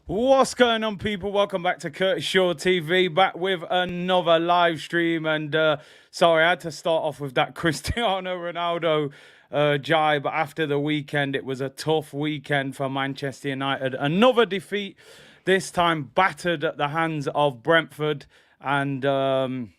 What's going on, people? Welcome back to Curtis Shaw TV, back with another live stream. And sorry, I had to start off with that Cristiano Ronaldo jibe. After the weekend, it was a tough weekend for Manchester United. Another defeat, this time battered at the hands of Brentford. And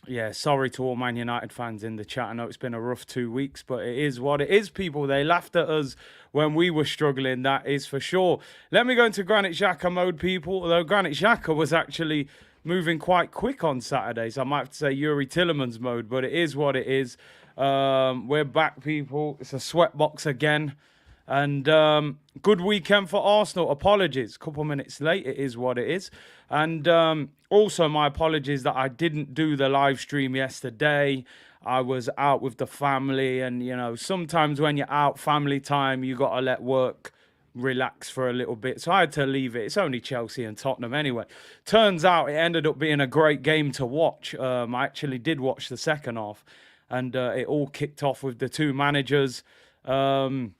yeah, sorry to all Man United fans in the chat. I know it's been a rough 2 weeks, but it is what it is, people. They laughed at us when we were struggling, that is for sure. Let me go into Granit Xhaka mode, people. Although Granit Xhaka was actually moving quite quick on Saturday, so I might have to say Yuri Tillerman's mode, but it is what it is. We're back, people. It's a sweatbox again. And good weekend for Arsenal. Apologies. A couple minutes late. It is what it is. And also my apologies that I didn't do the live stream yesterday. I was out with the family. And, you know, sometimes when you're out, family time, you got to let work relax for a little bit. So I had to leave it. It's only Chelsea and Tottenham anyway. Turns out it ended up being a great game to watch. I actually did watch the second half. And it all kicked off with the two managers. Tommy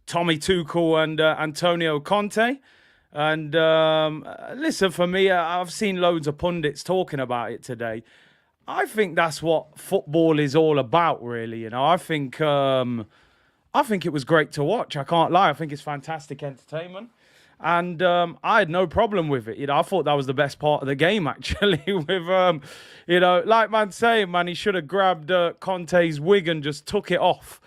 Tuchel and Antonio Conte. And listen, for me, I've seen loads of pundits talking about it today. I think that's what football is all about, really. You know, I think it was great to watch. I can't lie. I think it's fantastic entertainment. And I had no problem with it. You know, I thought that was the best part of the game, actually. With, you know, like man saying, man, he should have grabbed Conte's wig and just took it off.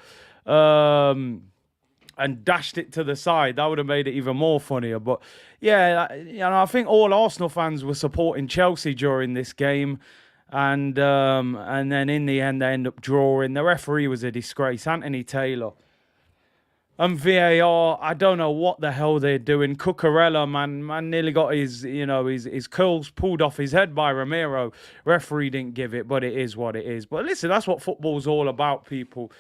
And dashed it to the side. That would have made it even more funnier. But yeah, you know, I think all Arsenal fans were supporting Chelsea during this game, and then in the end they end up drawing. The referee was a disgrace, Anthony Taylor. And VAR, I don't know what the hell they're doing. Cucurella, man nearly got his curls pulled off his head by Romero. Referee didn't give it, but it is what it is. But listen, that's what football's all about, people.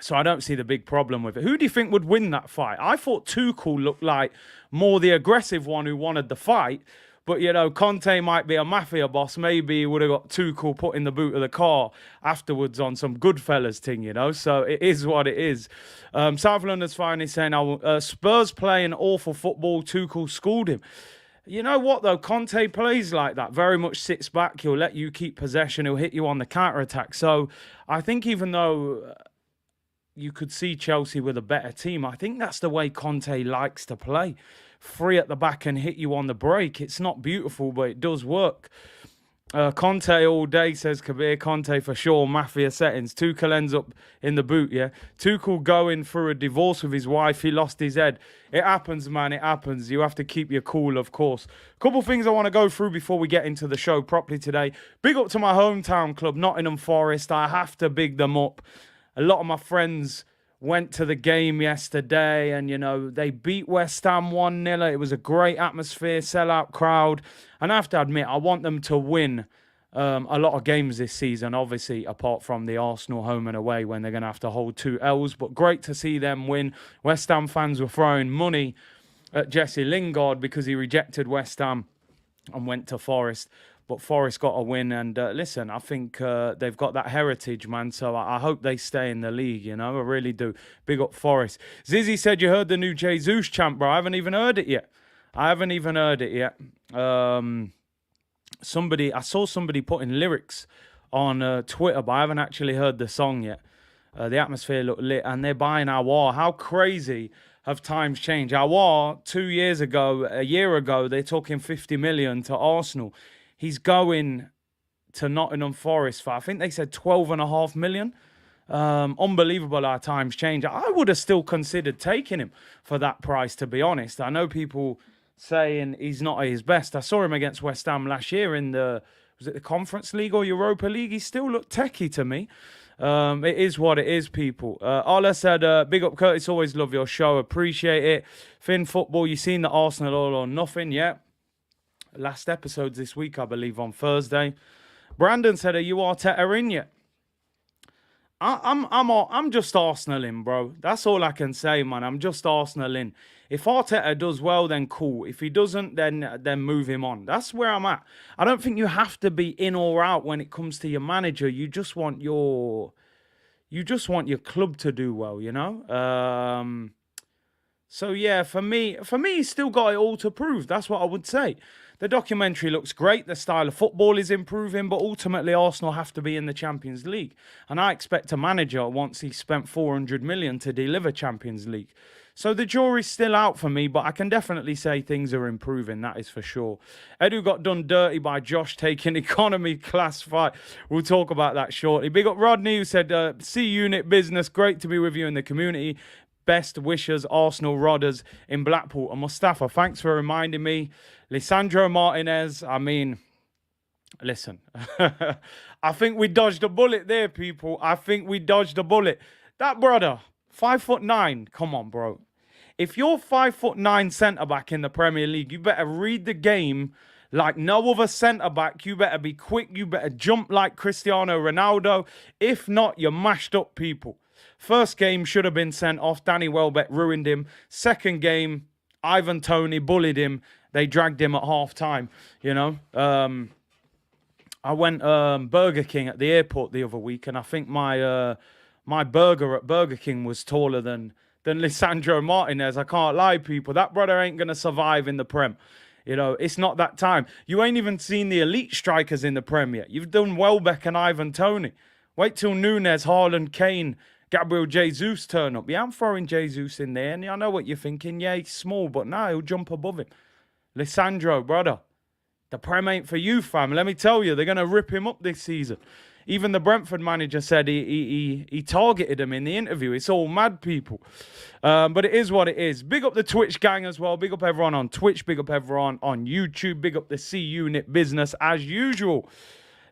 So I don't see the big problem with it. Who do you think would win that fight? I thought Tuchel looked like more the aggressive one who wanted the fight. But, you know, Conte might be a mafia boss. Maybe he would have got Tuchel put in the boot of the car afterwards on some Goodfellas thing, you know. So it is what it is. South London's finally saying, Spurs playing awful football. Tuchel schooled him. You know what, though? Conte plays like that. Very much sits back. He'll let you keep possession. He'll hit you on the counter-attack. So I think even though you could see Chelsea with a better team, I think that's the way Conte likes to play. Free at the back and hit you on the break. It's not beautiful, but it does work. Conte all day, says Kabir. Conte for sure, mafia settings. Tuchel ends up in the boot, yeah? Tuchel going through a divorce with his wife. He lost his head. It happens, man. It happens. You have to keep your cool, of course. Couple things I want to go through before we get into the show properly today. Big up to my hometown club, Nottingham Forest. I have to big them up. A lot of my friends went to the game yesterday and, you know, they beat West Ham 1-0. It was a great atmosphere, sellout crowd. And I have to admit, I want them to win a lot of games this season, obviously, apart from the Arsenal home and away when they're going to have to hold 2 L's. But great to see them win. West Ham fans were throwing money at Jesse Lingard because he rejected West Ham and went to Forest. But Forest got a win, and listen, I think they've got that heritage, man, so I hope they stay in the league, you know, I really do. Big up Forest. Zizzy said you heard the new Jesus chant, bro. I haven't even heard it yet. I saw somebody putting lyrics on Twitter, but I haven't actually heard the song yet. The atmosphere looked lit, and they're buying Aouar. How crazy have times changed? Aouar, a year ago, they're talking 50 million to Arsenal. He's going to Nottingham Forest for, I think they said 12.5 million. Unbelievable how times change. I would have still considered taking him for that price, to be honest. I know people saying he's not at his best. I saw him against West Ham last year in was it the Conference League or Europa League? He still looked techie to me. It is what it is, people. Ola said, big up Curtis, always love your show. Appreciate it. Finn Football, you seen the Arsenal all or nothing? Yeah. Last episodes this week, I believe, on Thursday. Brandon said, "Are you Arteta in yet?" I'm just Arsenal in, bro. That's all I can say, man. I'm just Arsenal in. If Arteta does well, then cool. If he doesn't, then move him on. That's where I'm at. I don't think you have to be in or out when it comes to your manager. You just want your club to do well, you know. So yeah, for me, he's still got it all to prove. That's what I would say. The documentary looks great. The style of football is improving, but ultimately Arsenal have to be in the Champions League. And I expect a manager, once he's spent 400 million, to deliver Champions League. So the jury's still out for me, but I can definitely say things are improving. That is for sure. Edu got done dirty by Josh taking economy class fight. We'll talk about that shortly. Big up Rodney, who said, C Unit business. Great to be with you in the community. Best wishes, Arsenal Rodders in Blackpool. And Mustafa, thanks for reminding me. Lisandro Martinez, I mean, listen. I think we dodged a bullet there, people. I think we dodged a bullet. That brother, 5'9". Come on, bro. If you're 5'9" centre-back in the Premier League, you better read the game like no other centre-back. You better be quick. You better jump like Cristiano Ronaldo. If not, you're mashed up, people. First game should have been sent off. Danny Welbeck ruined him. Second game, Ivan Toney bullied him. They dragged him at half-time, you know. I went Burger King at the airport the other week, and I think my burger at Burger King was taller than Lisandro Martinez. I can't lie, people. That brother ain't going to survive in the Prem. You know, it's not that time. You ain't even seen the elite strikers in the Prem yet. You've done Welbeck and Ivan Toney. Wait till Nunes, Haaland, Kane, Gabriel Jesus turn up. Yeah, I'm throwing Jesus in there, and I know what you're thinking. Yeah, he's small, but nah, he'll jump above him. Lisandro, brother, the Prem ain't for you, fam. Let me tell you, they're going to rip him up this season. Even the Brentford manager said he targeted him in the interview. It's all mad, people. But it is what it is. Big up the Twitch gang as well. Big up everyone on Twitch. Big up everyone on YouTube. Big up the C Unit business as usual.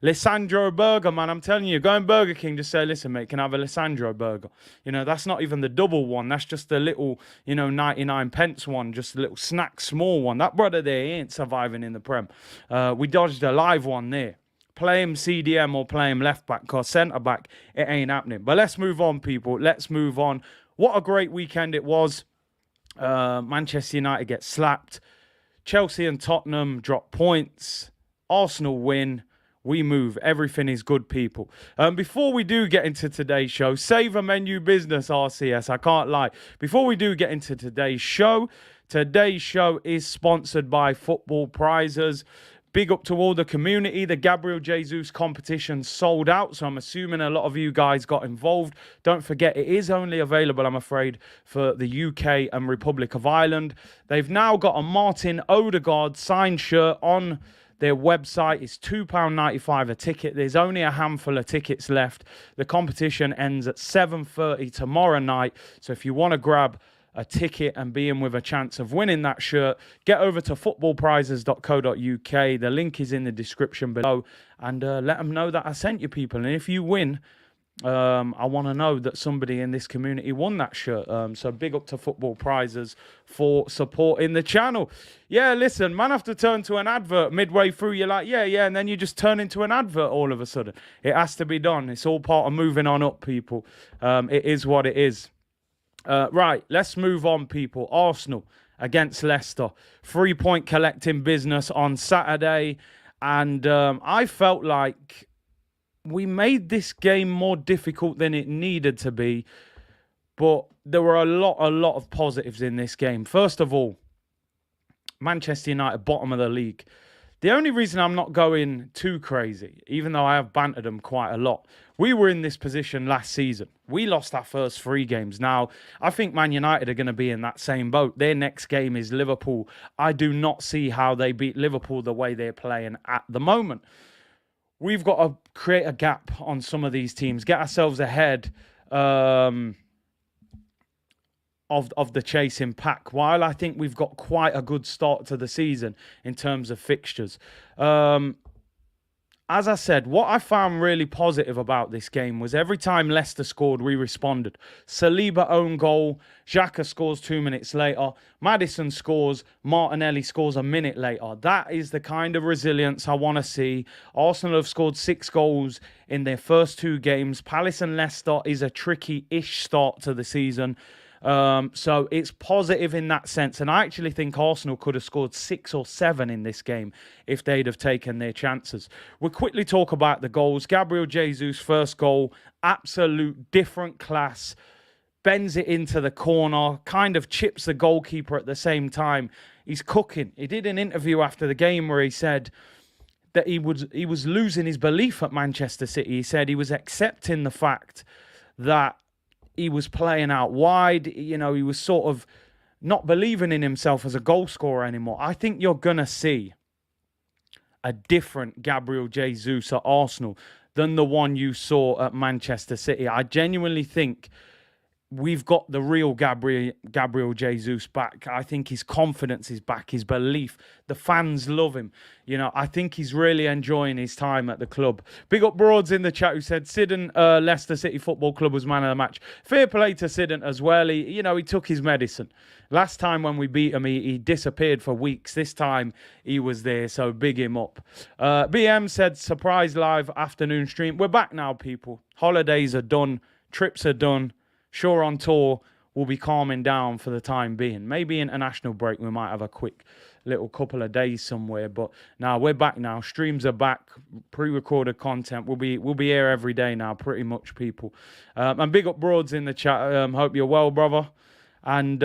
Lisandro burger, man. I'm telling you, go in Burger King, just say, listen, mate, can I have a Lisandro burger? You know, that's not even the double one. That's just the little, 99 pence one, just a little snack, small one. That brother there, he ain't surviving in the Prem. We dodged a live one there. Play him CDM or play him left back, because centre back, it ain't happening. But let's move on, people. Let's move on. What a great weekend it was. Manchester United get slapped. Chelsea and Tottenham drop points. Arsenal win. We move. Everything is good, people. Before we do get into today's show, save a menu business, RCS. I can't lie. Before we do get into today's show is sponsored by Football Prizes. Big up to all the community. The Gabriel Jesus competition sold out, so I'm assuming a lot of you guys got involved. Don't forget, it is only available, I'm afraid, for the UK and Republic of Ireland. They've now got a Martin Odegaard signed shirt on their website. It's £2.95 a ticket. There's only a handful of tickets left. The competition ends at 7:30 tomorrow night, so if you want to grab a ticket and be in with a chance of winning that shirt, get over to footballprizes.co.uk. The link is in the description below, and let them know that I sent you, people. And if you win, I want to know that somebody in this community won that shirt. So big up to Football Prizes for supporting the channel. Yeah, listen, man, have to turn to an advert midway through. You're like, yeah, and then you just turn into an advert all of a sudden. It has to be done. It's all part of moving on up, people. It is what it is. Right, let's move on, people. Arsenal against Leicester. 3-point collecting business on Saturday. And I felt like we made this game more difficult than it needed to be. But there were a lot of positives in this game. First of all, Manchester United, bottom of the league. The only reason I'm not going too crazy, even though I have bantered them quite a lot, we were in this position last season. We lost our first 3 games. Now, I think Man United are going to be in that same boat. Their next game is Liverpool. I do not see how they beat Liverpool the way they're playing at the moment. We've got to create a gap on some of these teams, get ourselves ahead of the chasing pack, while I think we've got quite a good start to the season in terms of fixtures. As I said, what I found really positive about this game was every time Leicester scored, we responded. Saliba own goal, Xhaka scores 2 minutes later, Maddison scores, Martinelli scores a minute later. That is the kind of resilience I want to see. Arsenal have scored 6 goals in their first 2 games. Palace and Leicester is a tricky-ish start to the season. So it's positive in that sense. And I actually think Arsenal could have scored 6 or 7 in this game if they'd have taken their chances. We'll quickly talk about the goals. Gabriel Jesus' first goal, absolute different class. bends it into the corner, kind of chips the goalkeeper at the same time. He's cooking. He did an interview after the game where he said that he was losing his belief at Manchester City. He said he was accepting the fact that he was playing out wide. You know, he was sort of not believing in himself as a goal scorer anymore. I think you're going to see a different Gabriel Jesus at Arsenal than the one you saw at Manchester City. I genuinely think we've got the real Gabriel Jesus back. I think his confidence is back, his belief. The fans love him. You know, I think he's really enjoying his time at the club. Big up Broads in the chat who said Sidon, Leicester City Football Club was man of the match. Fair play to Sidon as well. He took his medicine. Last time when we beat him, he disappeared for weeks. This time he was there, so big him up. BM said surprise live afternoon stream. We're back now, people. Holidays are done. Trips are done. Sure, on tour, we'll be calming down for the time being. Maybe international break, we might have a quick little couple of days somewhere. But now we're back now. Streams are back. Pre-recorded content. We'll be here every day now, pretty much, people. And big up Broads in the chat. Hope you're well, brother. And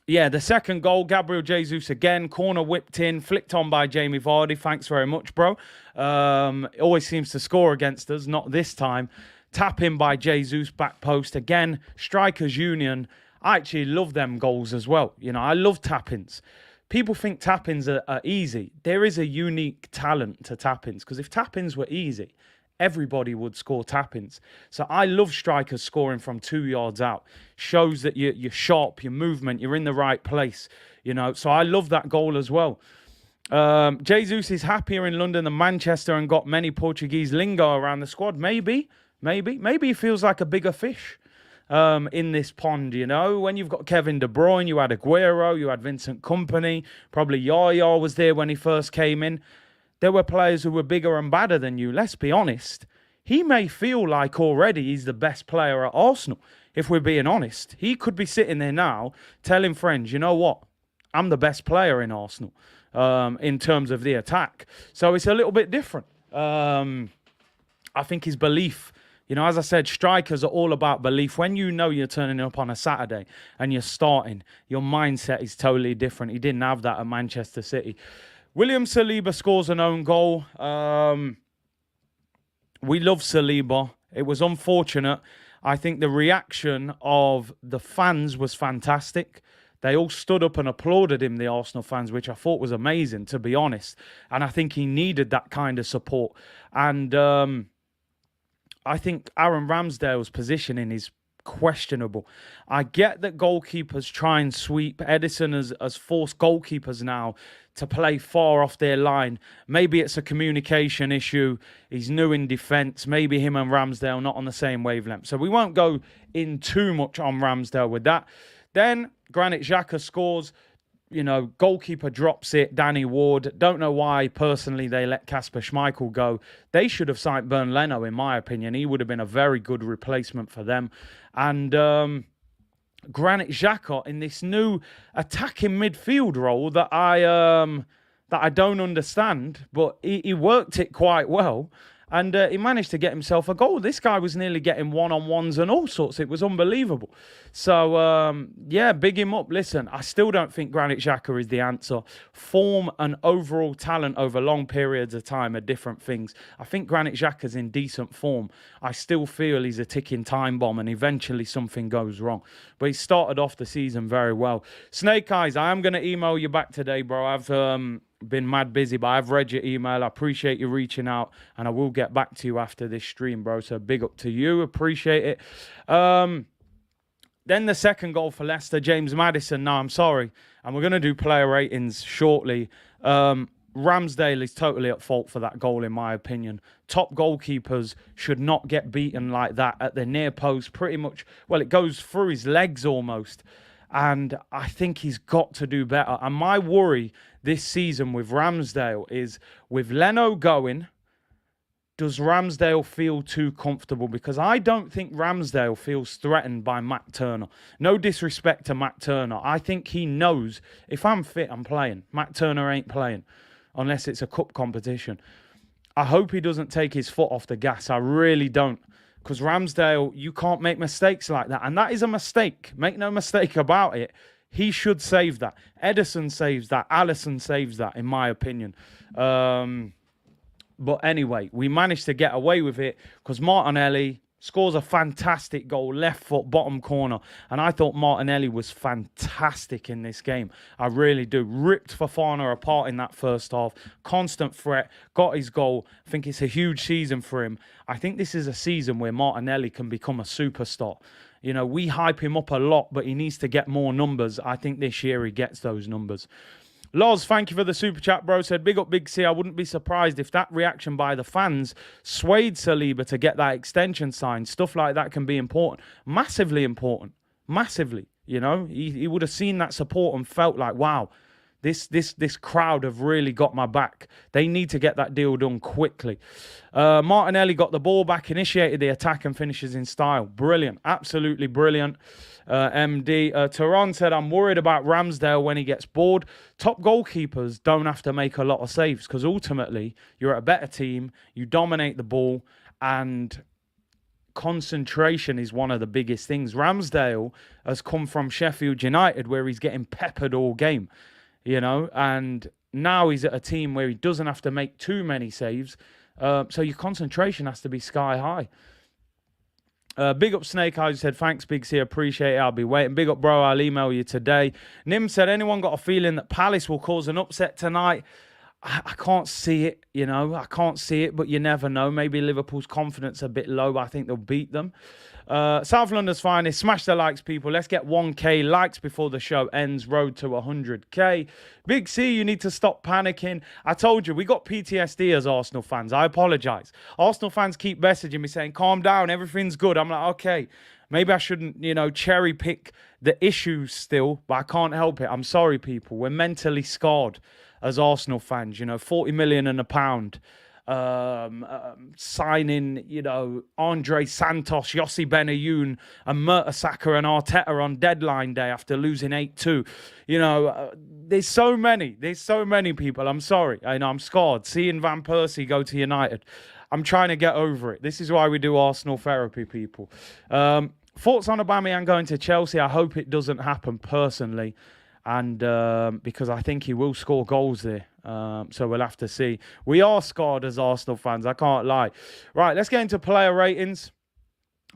the second goal, Gabriel Jesus again. Corner whipped in, flicked on by Jamie Vardy. Thanks very much, bro. Always seems to score against us. Not this time. Tap in by Jesus, back post. Again, strikers union. I actually love them goals as well. You know, I love tap-ins. People think tap-ins are easy. There is a unique talent to tap-ins, because if tap-ins were easy, everybody would score tap-ins. So I love strikers scoring from 2 yards out. Shows that you're sharp, your movement, you're in the right place. You know, so I love that goal as well. Jesus is happier in London than Manchester and got many Portuguese lingo around the squad. Maybe he feels like a bigger fish in this pond, you know. When you've got Kevin De Bruyne, you had Aguero, you had Vincent Kompany, probably Yaya was there when he first came in. There were players who were bigger and badder than you. Let's be honest. He may feel like already he's the best player at Arsenal, if we're being honest. He could be sitting there now telling friends, you know what? I'm the best player in Arsenal in terms of the attack. So it's a little bit different. I think his belief... You know, as I said, strikers are all about belief. When you know you're turning up on a Saturday and you're starting, your mindset is totally different. He didn't have that at Manchester City. William Saliba scores an own goal. We love Saliba. It was unfortunate. I think the reaction of the fans was fantastic. They all stood up and applauded him, the Arsenal fans, which I thought was amazing, to be honest. And I think he needed that kind of support. And... I think Aaron Ramsdale's positioning is questionable. I get that goalkeepers try and sweep. Edison has forced goalkeepers now to play far off their line. Maybe it's a communication issue. He's new in defence. Maybe him and Ramsdale not on the same wavelength. So we won't go in too much on Ramsdale with that. Then Granit Xhaka scores. You know, goalkeeper drops it, Danny Ward. Don't know why, personally, they let Kasper Schmeichel go. They should have signed Bernd Leno, in my opinion. He would have been a very good replacement for them. And Granit Xhaka in this new attacking midfield role that I don't understand, but he worked it quite well. And he managed to get himself a goal. This guy was nearly getting one-on-ones and all sorts. It was unbelievable. So, big him up. Listen, I still don't think Granit Xhaka is the answer. Form and overall talent over long periods of time are different things. I think Granit Xhaka's in decent form. I still feel he's a ticking time bomb and eventually something goes wrong. But he started off the season very well. Snake Eyes, I am going to email you back today, bro. I've... been mad busy, but I've read your email. I appreciate you reaching out, and I will get back to you after this stream, bro. So big up to you. Appreciate it. Then the second goal for Leicester, James Maddison. No, I'm sorry. And we're going to do player ratings shortly. Ramsdale is totally at fault for that goal, in my opinion. Top goalkeepers should not get beaten like that at the near post. Pretty much, well, it goes through his legs almost. And I think he's got to do better. And my worry this season with Ramsdale is, with Leno going, does Ramsdale feel too comfortable? Because I don't think Ramsdale feels threatened by Matt Turner. No disrespect to Matt Turner. I think he knows, if I'm fit, I'm playing. Matt Turner ain't playing unless it's a cup competition. I hope he doesn't take his foot off the gas. I really don't. Because Ramsdale, you can't make mistakes like that. And that is a mistake. Make no mistake about it. He should save that. Ederson saves that. Alisson saves that, in my opinion. But anyway, we managed to get away with it because Martinelli scores a fantastic goal, left foot, bottom corner. And I thought Martinelli was fantastic in this game. I really do. Ripped Fofana apart in that first half. Constant threat. Got his goal. I think it's a huge season for him. I think this is a season where Martinelli can become a superstar. You know, we hype him up a lot, but he needs to get more numbers. I think this year he gets those numbers. Loz, thank you for the super chat, bro. Said, big up, Big C. I wouldn't be surprised if that reaction by the fans swayed Saliba to get that extension signed. Stuff like that can be important. Massively important. Massively. You know, he would have seen that support and felt like, wow, this crowd have really got my back. They need to get that deal done quickly. Martinelli got the ball back, initiated the attack and finishes in style. Brilliant. Absolutely brilliant. MD. Tehran said, I'm worried about Ramsdale when he gets bored. Top goalkeepers don't have to make a lot of saves because ultimately you're a better team, you dominate the ball, and concentration is one of the biggest things. Ramsdale has come from Sheffield United where he's getting peppered all game, you know, and now he's at a team where he doesn't have to make too many saves. So your concentration has to be sky high. Big up Snake Eyes said, thanks, Big C, appreciate it. I'll be waiting. Big up, bro. I'll email you today. Nim said, anyone got a feeling that Palace will cause an upset tonight? I can't see it, you know. I can't see it, but you never know. Maybe Liverpool's confidence a bit low, but I think they'll beat them. South London's finest. Smash the likes, people. Let's get 1K likes before the show ends. Road to 100K. Big C, you need to stop panicking. I told you, we got PTSD as Arsenal fans. I apologise. Arsenal fans keep messaging me saying, calm down, everything's good. I'm like, okay, maybe I shouldn't, you know, cherry pick the issues still, but I can't help it. I'm sorry, people. We're mentally scarred as Arsenal fans, you know, 40 million and a pound. Signing, you know, Andre Santos, Yossi Benayoun and Mertesacker and Arteta on deadline day after losing 8-2. You know, there's so many people. I'm sorry. I know I'm scarred. Seeing Van Persie go to United. I'm trying to get over it. This is why we do Arsenal therapy, people. Thoughts on Aubameyang going to Chelsea? I hope it doesn't happen personally. And because I think he will score goals there. So we'll have to see. We are scarred as Arsenal fans. I can't lie. Right, let's get into player ratings.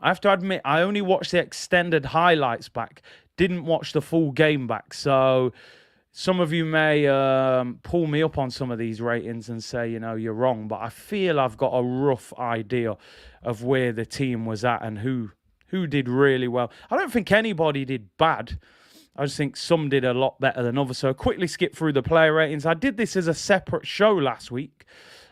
I have to admit, I only watched the extended highlights back. Didn't watch the full game back. So some of you may pull me up on some of these ratings and say, you know, you're wrong. But I feel I've got a rough idea of where the team was at and who did really well. I don't think anybody did bad. I just think some did a lot better than others. So quickly skip through the player ratings. I did this as a separate show last week.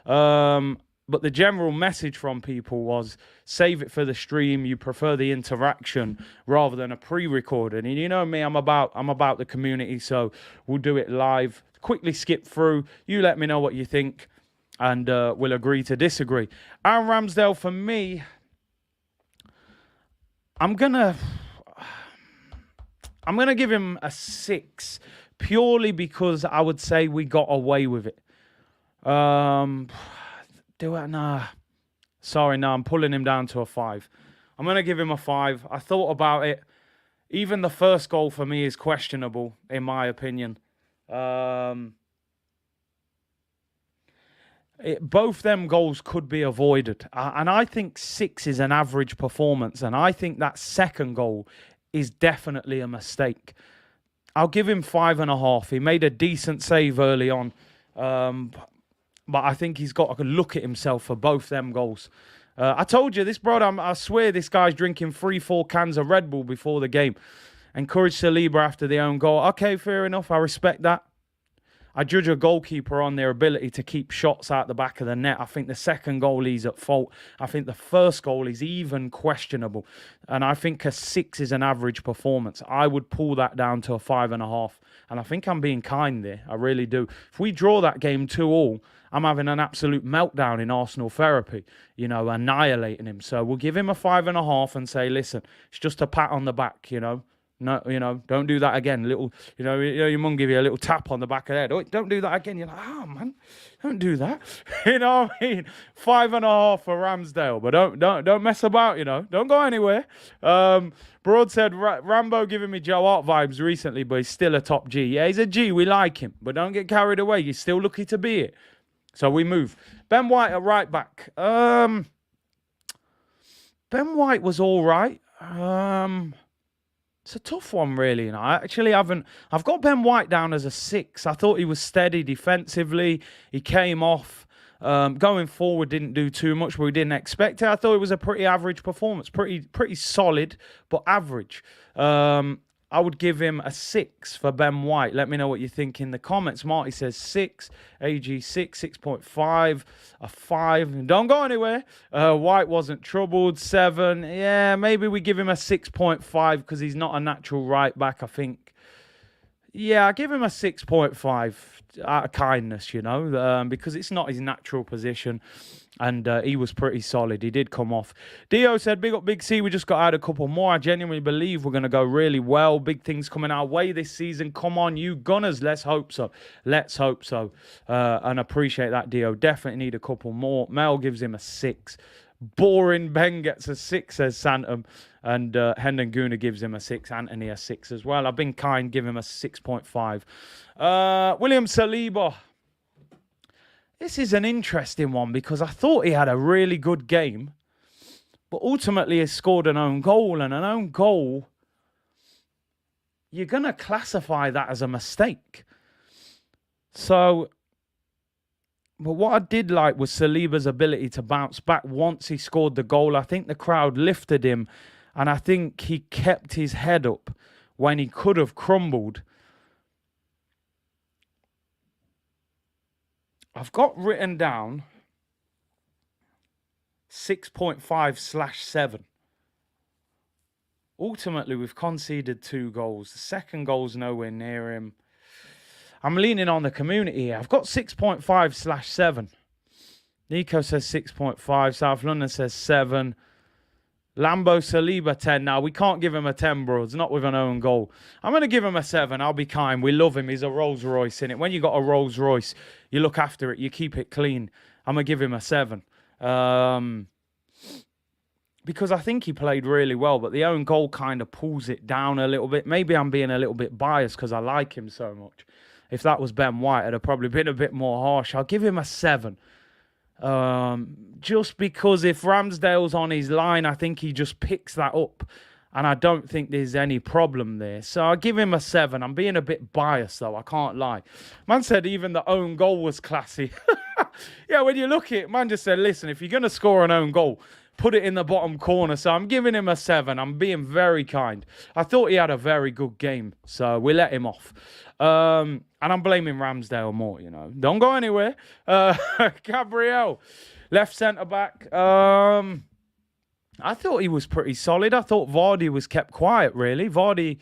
But the general message from people was save it for the stream. You prefer the interaction rather than a pre-recorded. And you know me, I'm about the community. So we'll do it live. Quickly skip through. You let me know what you think. And we'll agree to disagree. Aaron Ramsdale, for me, I'm going to give him a 6 purely because I would say we got away with it. Nah. Sorry, no, I'm pulling him down to a 5. I'm going to give him a 5. I thought about it. Even the first goal for me is questionable, in my opinion. Both them goals could be avoided. And I think 6 is an average performance. And I think that second goal is definitely a mistake. I'll give him 5.5. He made a decent save early on. But I think he's got to look at himself for both them goals. I told you, this brother, I swear this guy's drinking 3-4 cans of Red Bull before the game. Encouraged Saliba after the own goal. Okay, fair enough. I respect that. I judge a goalkeeper on their ability to keep shots out the back of the net. I think the second goal he's at fault. I think the first goal is even questionable. And I think a 6 is an average performance. I would pull that down to a 5.5. And I think I'm being kind there. I really do. If we draw that game 2-2, I'm having an absolute meltdown in Arsenal therapy, you know, annihilating him. So we'll give him a 5.5 and say, listen, it's just a pat on the back, you know. No, don't do that again. Little, your mum give you a little tap on the back of the head. Oh, don't do that again. You're like, oh man, don't do that. You know what I mean? 5.5 for Ramsdale, but don't mess about. Don't go anywhere. Broad said Rambo giving me Joe Hart vibes recently, but he's still a top G. Yeah, he's a G. We like him, but don't get carried away. He's still lucky to be it. So we move. Ben White at right back. Ben White was all right. It's a tough one, really. I've got Ben White down as a 6. I thought he was steady defensively. He came off. Going forward, didn't do too much, but we didn't expect it. I thought it was a pretty average performance. Pretty solid, but average. I would give him a 6 for Ben White. Let me know what you think in the comments. Marty says 6, AG 6, 6.5, a 5. Don't go anywhere. White wasn't troubled. 7. Yeah, maybe we give him a 6.5 because he's not a natural right back, I think. Yeah, I give him a 6.5 out of kindness, because it's not his natural position. And he was pretty solid. He did come off. Dio said, big up Big C. We just got out a couple more. I genuinely believe we're going to go really well. Big things coming our way this season. Come on, you Gunners. Let's hope so. And appreciate that, Dio. Definitely need a couple more. Mel gives him a 6. Boring Ben gets a 6, says Santum. And Hendon Guna gives him a 6. Anthony a 6 as well. I've been kind. Give him a 6.5. William Saliba. This is an interesting one because I thought he had a really good game, but ultimately he scored an own goal, and an own goal, you're going to classify that as a mistake. So, but what I did like was Saliba's ability to bounce back once he scored the goal. I think the crowd lifted him, and I think he kept his head up when he could have crumbled. I've got written down 6.5/7. Ultimately, we've conceded 2 goals. The second goal's nowhere near him. I'm leaning on the community here. I've got 6.5/7. Nico says 6.5. South London says 7. Lambo Saliba 10. Now, we can't give him a 10, bro. It's not with an own goal. I'm going to give him a 7. I'll be kind. We love him. He's a Rolls Royce, innit? When you got a Rolls Royce, you look after it. You keep it clean. I'm going to give him a 7. Because I think he played really well, but the own goal kind of pulls it down a little bit. Maybe I'm being a little bit biased because I like him so much. If that was Ben White, I'd have probably been a bit more harsh. I'll give him a 7. Just because if Ramsdale's on his line, I think he just picks that up. And I don't think there's any problem there. So I'll give him a 7. I'm being a bit biased, though. I can't lie. Man said even the own goal was classy. Yeah, when you look at it, man just said, listen, if you're going to score an own goal, put it in the bottom corner. So I'm giving him a 7. I'm being very kind. I thought he had a very good game. So we let him off. And I'm blaming Ramsdale more, Don't go anywhere. Gabrielle, left centre-back. I thought he was pretty solid. I thought Vardy was kept quiet, really. Vardy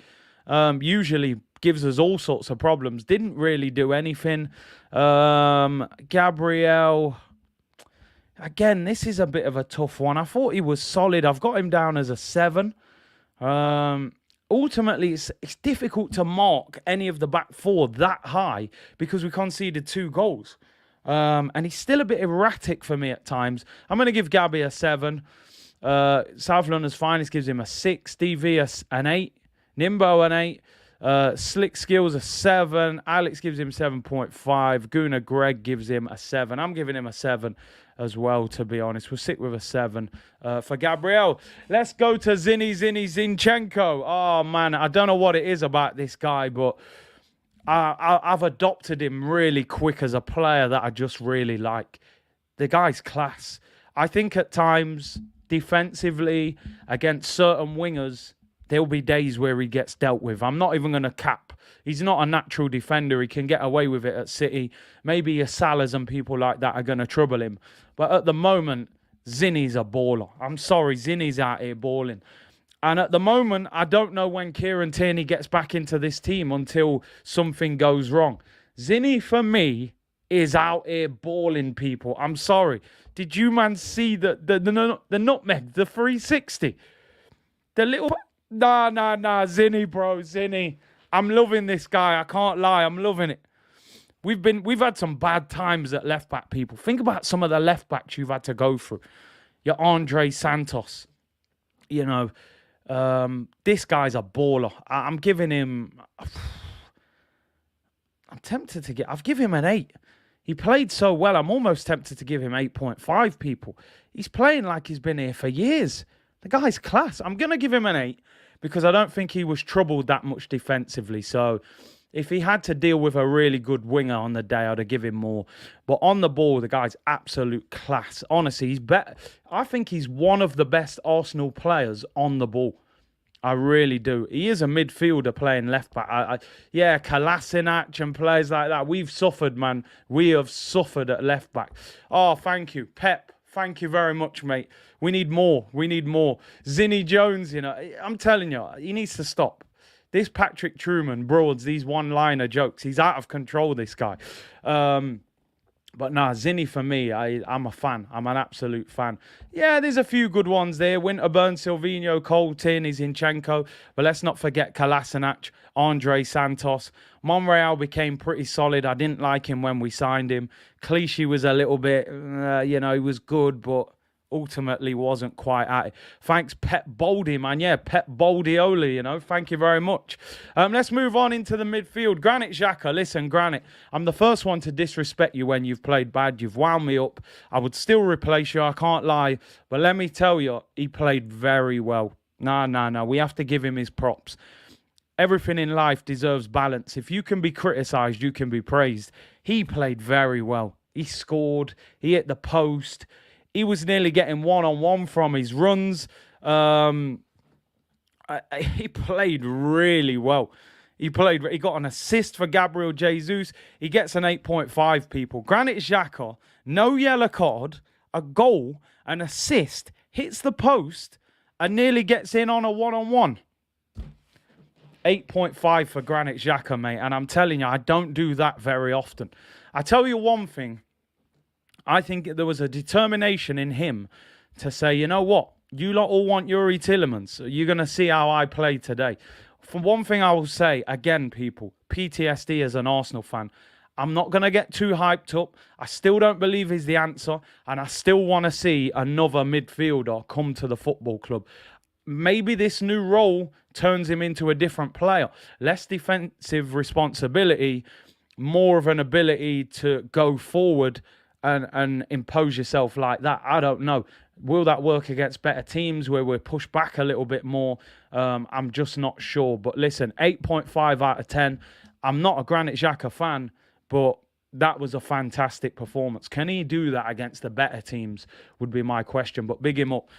usually gives us all sorts of problems. Didn't really do anything. Gabrielle, again, this is a bit of a tough one. I thought he was solid. I've got him down as a 7. Ultimately, it's difficult to mark any of the back four that high because we conceded 2 goals. And he's still a bit erratic for me at times. I'm going to give Gabby a 7. South London's Finest gives him a 6. DV an 8. Nimbo an 8. Slick Skills a 7. Alex gives him 7.5. Guna Greg gives him a 7. I'm giving him a 7 as well, to be honest. We'll stick with a 7 for Gabrielle. Let's go to Zinizini Zinchenko. Oh, man, I don't know what it is about this guy, but I've adopted him really quick as a player that I just really like. The guy's class. I think at times, defensively, against certain wingers, there'll be days where he gets dealt with. I'm not even going to cap. He's not a natural defender. He can get away with it at City. Maybe your Salahs and people like that are going to trouble him. But at the moment, Zinny's a baller. I'm sorry, Zinny's out here balling. And at the moment, I don't know when Kieran Tierney gets back into this team until something goes wrong. Zinny, for me, is out here balling, people. I'm sorry. Did you, man, see the nutmeg, the 360? The little... Nah, Zinny, bro, Zinny. I'm loving this guy. I can't lie. I'm loving it. We've had some bad times at left back, people. Think about some of the left backs you've had to go through. Your Andre Santos. You know, this guy's a baller. I'm giving him. I'm tempted to I've given him an 8. He played so well. I'm almost tempted to give him 8.5, people. He's playing like he's been here for years. The guy's class. I'm going to give him an 8 because I don't think he was troubled that much defensively. So if he had to deal with a really good winger on the day, I'd have given him more. But on the ball, the guy's absolute class. Honestly, he's better. I think he's one of the best Arsenal players on the ball. I really do. He is a midfielder playing left back. Yeah, Kolasinac and players like that. We've suffered, man. We have suffered at left back. Oh, thank you. Pep, thank you very much, mate. We need more. We need more. Zinny Jones, you know, I'm telling you, he needs to stop. This Patrick Truman Broads, these one-liner jokes, he's out of control, this guy. But nah, Zinny for me, I'm a fan. I'm an absolute fan. Yeah, there's a few good ones there. Winterburn, Silvino, Colton, Zinchenko. But let's not forget Kolasinac, Andre Santos. Monreal became pretty solid. I didn't like him when we signed him. Clichy was a little bit, he was good, but ultimately wasn't quite at it. Thanks, Pep Boldy, man. Yeah, Pep Boldiola, Thank you very much. Let's move on into the midfield. Granit Xhaka. Listen, Granit, I'm the first one to disrespect you when you've played bad. You've wound me up. I would still replace you. I can't lie. But let me tell you, he played very well. No. We have to give him his props. Everything in life deserves balance. If you can be criticised, you can be praised. He played very well. He scored. He hit the post. He was nearly getting one-on-one from his runs. He played really well. He got an assist for Gabriel Jesus. He gets an 8.5, people. Granit Xhaka, no yellow card, a goal, an assist, hits the post, and nearly gets in on a one-on-one. 8.5 for Granit Xhaka, mate. And I'm telling you, I don't do that very often. I tell you one thing. I think there was a determination in him to say, you know what? You lot all want Yuri Tillerman. You're going to see how I play today. For one thing I will say, again, people, PTSD as an Arsenal fan, I'm not going to get too hyped up. I still don't believe he's the answer. And I still want to see another midfielder come to the football club. Maybe this new role turns him into a different player. Less defensive responsibility, more of an ability to go forward and impose yourself like that. I don't know. Will that work against better teams where we're pushed back a little bit more? I'm just not sure. But listen, 8.5 out of 10. I'm not a Granit Xhaka fan, but that was a fantastic performance. Can he do that against the better teams would be my question. But big him up.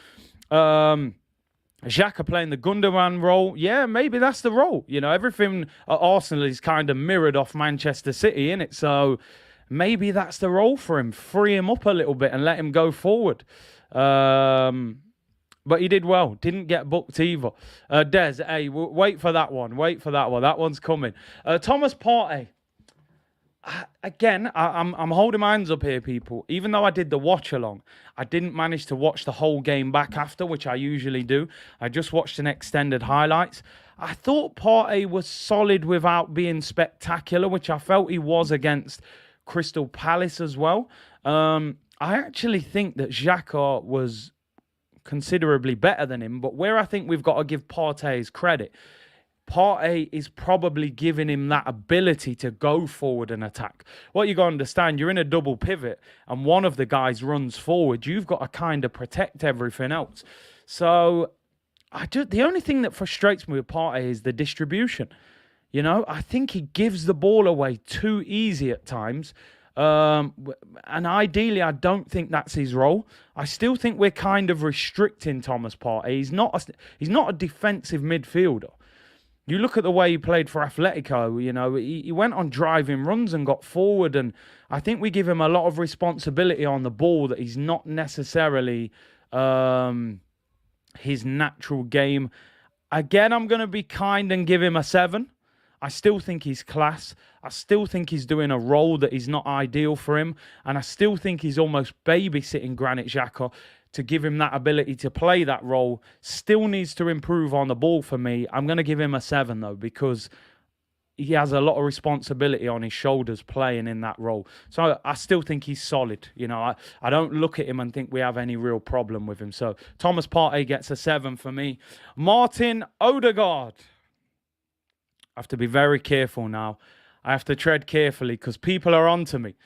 Xhaka playing the Gundogan role. Yeah, maybe that's the role. Everything at Arsenal is kind of mirrored off Manchester City, innit? So maybe that's the role for him. Free him up a little bit and let him go forward. But he did well. Didn't get booked either. Des, hey, wait for that one. That one's coming. Thomas Partey. Again, I'm holding my hands up here, people. Even though I did the watch along, I didn't manage to watch the whole game back after, which I usually do. I just watched an extended highlights. I thought Partey was solid without being spectacular, which I felt he was against Crystal Palace as well. I actually think that Xhaka was considerably better than him, but where I think we've got to give Partey his credit, Partey is probably giving him that ability to go forward and attack. What you got to understand, you're in a double pivot and one of the guys runs forward. You've got to kind of protect everything else. So the only thing that frustrates me with Partey is the distribution. I think he gives the ball away too easy at times. And ideally, I don't think that's his role. I still think we're kind of restricting Thomas Partey. He's not a defensive midfielder. You look at the way he played for Atletico, he went on driving runs and got forward. And I think we give him a lot of responsibility on the ball that he's not necessarily his natural game. Again, I'm going to be kind and give him a 7. I still think he's class. I still think he's doing a role that is not ideal for him. And I still think he's almost babysitting Granit Xhaka. to give him that ability to play that role. Still needs to improve on the ball for me. I'm going to give him a 7, though, because he has a lot of responsibility on his shoulders playing in that role. So I still think he's solid. You know, I don't look at him and think we have any real problem with him. So Thomas Partey gets a 7 for me. Martin Odegaard. I have to be very careful now. I have to tread carefully because people are onto me.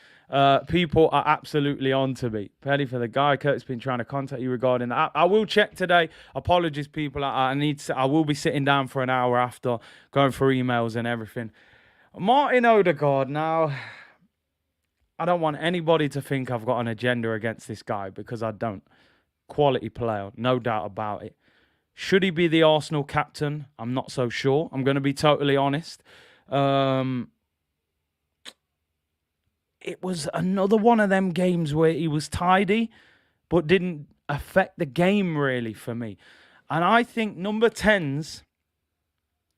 People are absolutely onto me. Petty for the guy. Kurt's been trying to contact you regarding that. I will check today. Apologies, people. I will be sitting down for an hour after going through emails and everything. Martin Odegaard. Now, I don't want anybody to think I've got an agenda against this guy because I don't. Quality player, no doubt about it. Should he be the Arsenal captain? I'm not so sure. I'm going to be totally honest. It was another one of them games where he was tidy, but didn't affect the game really for me. And I think number 10s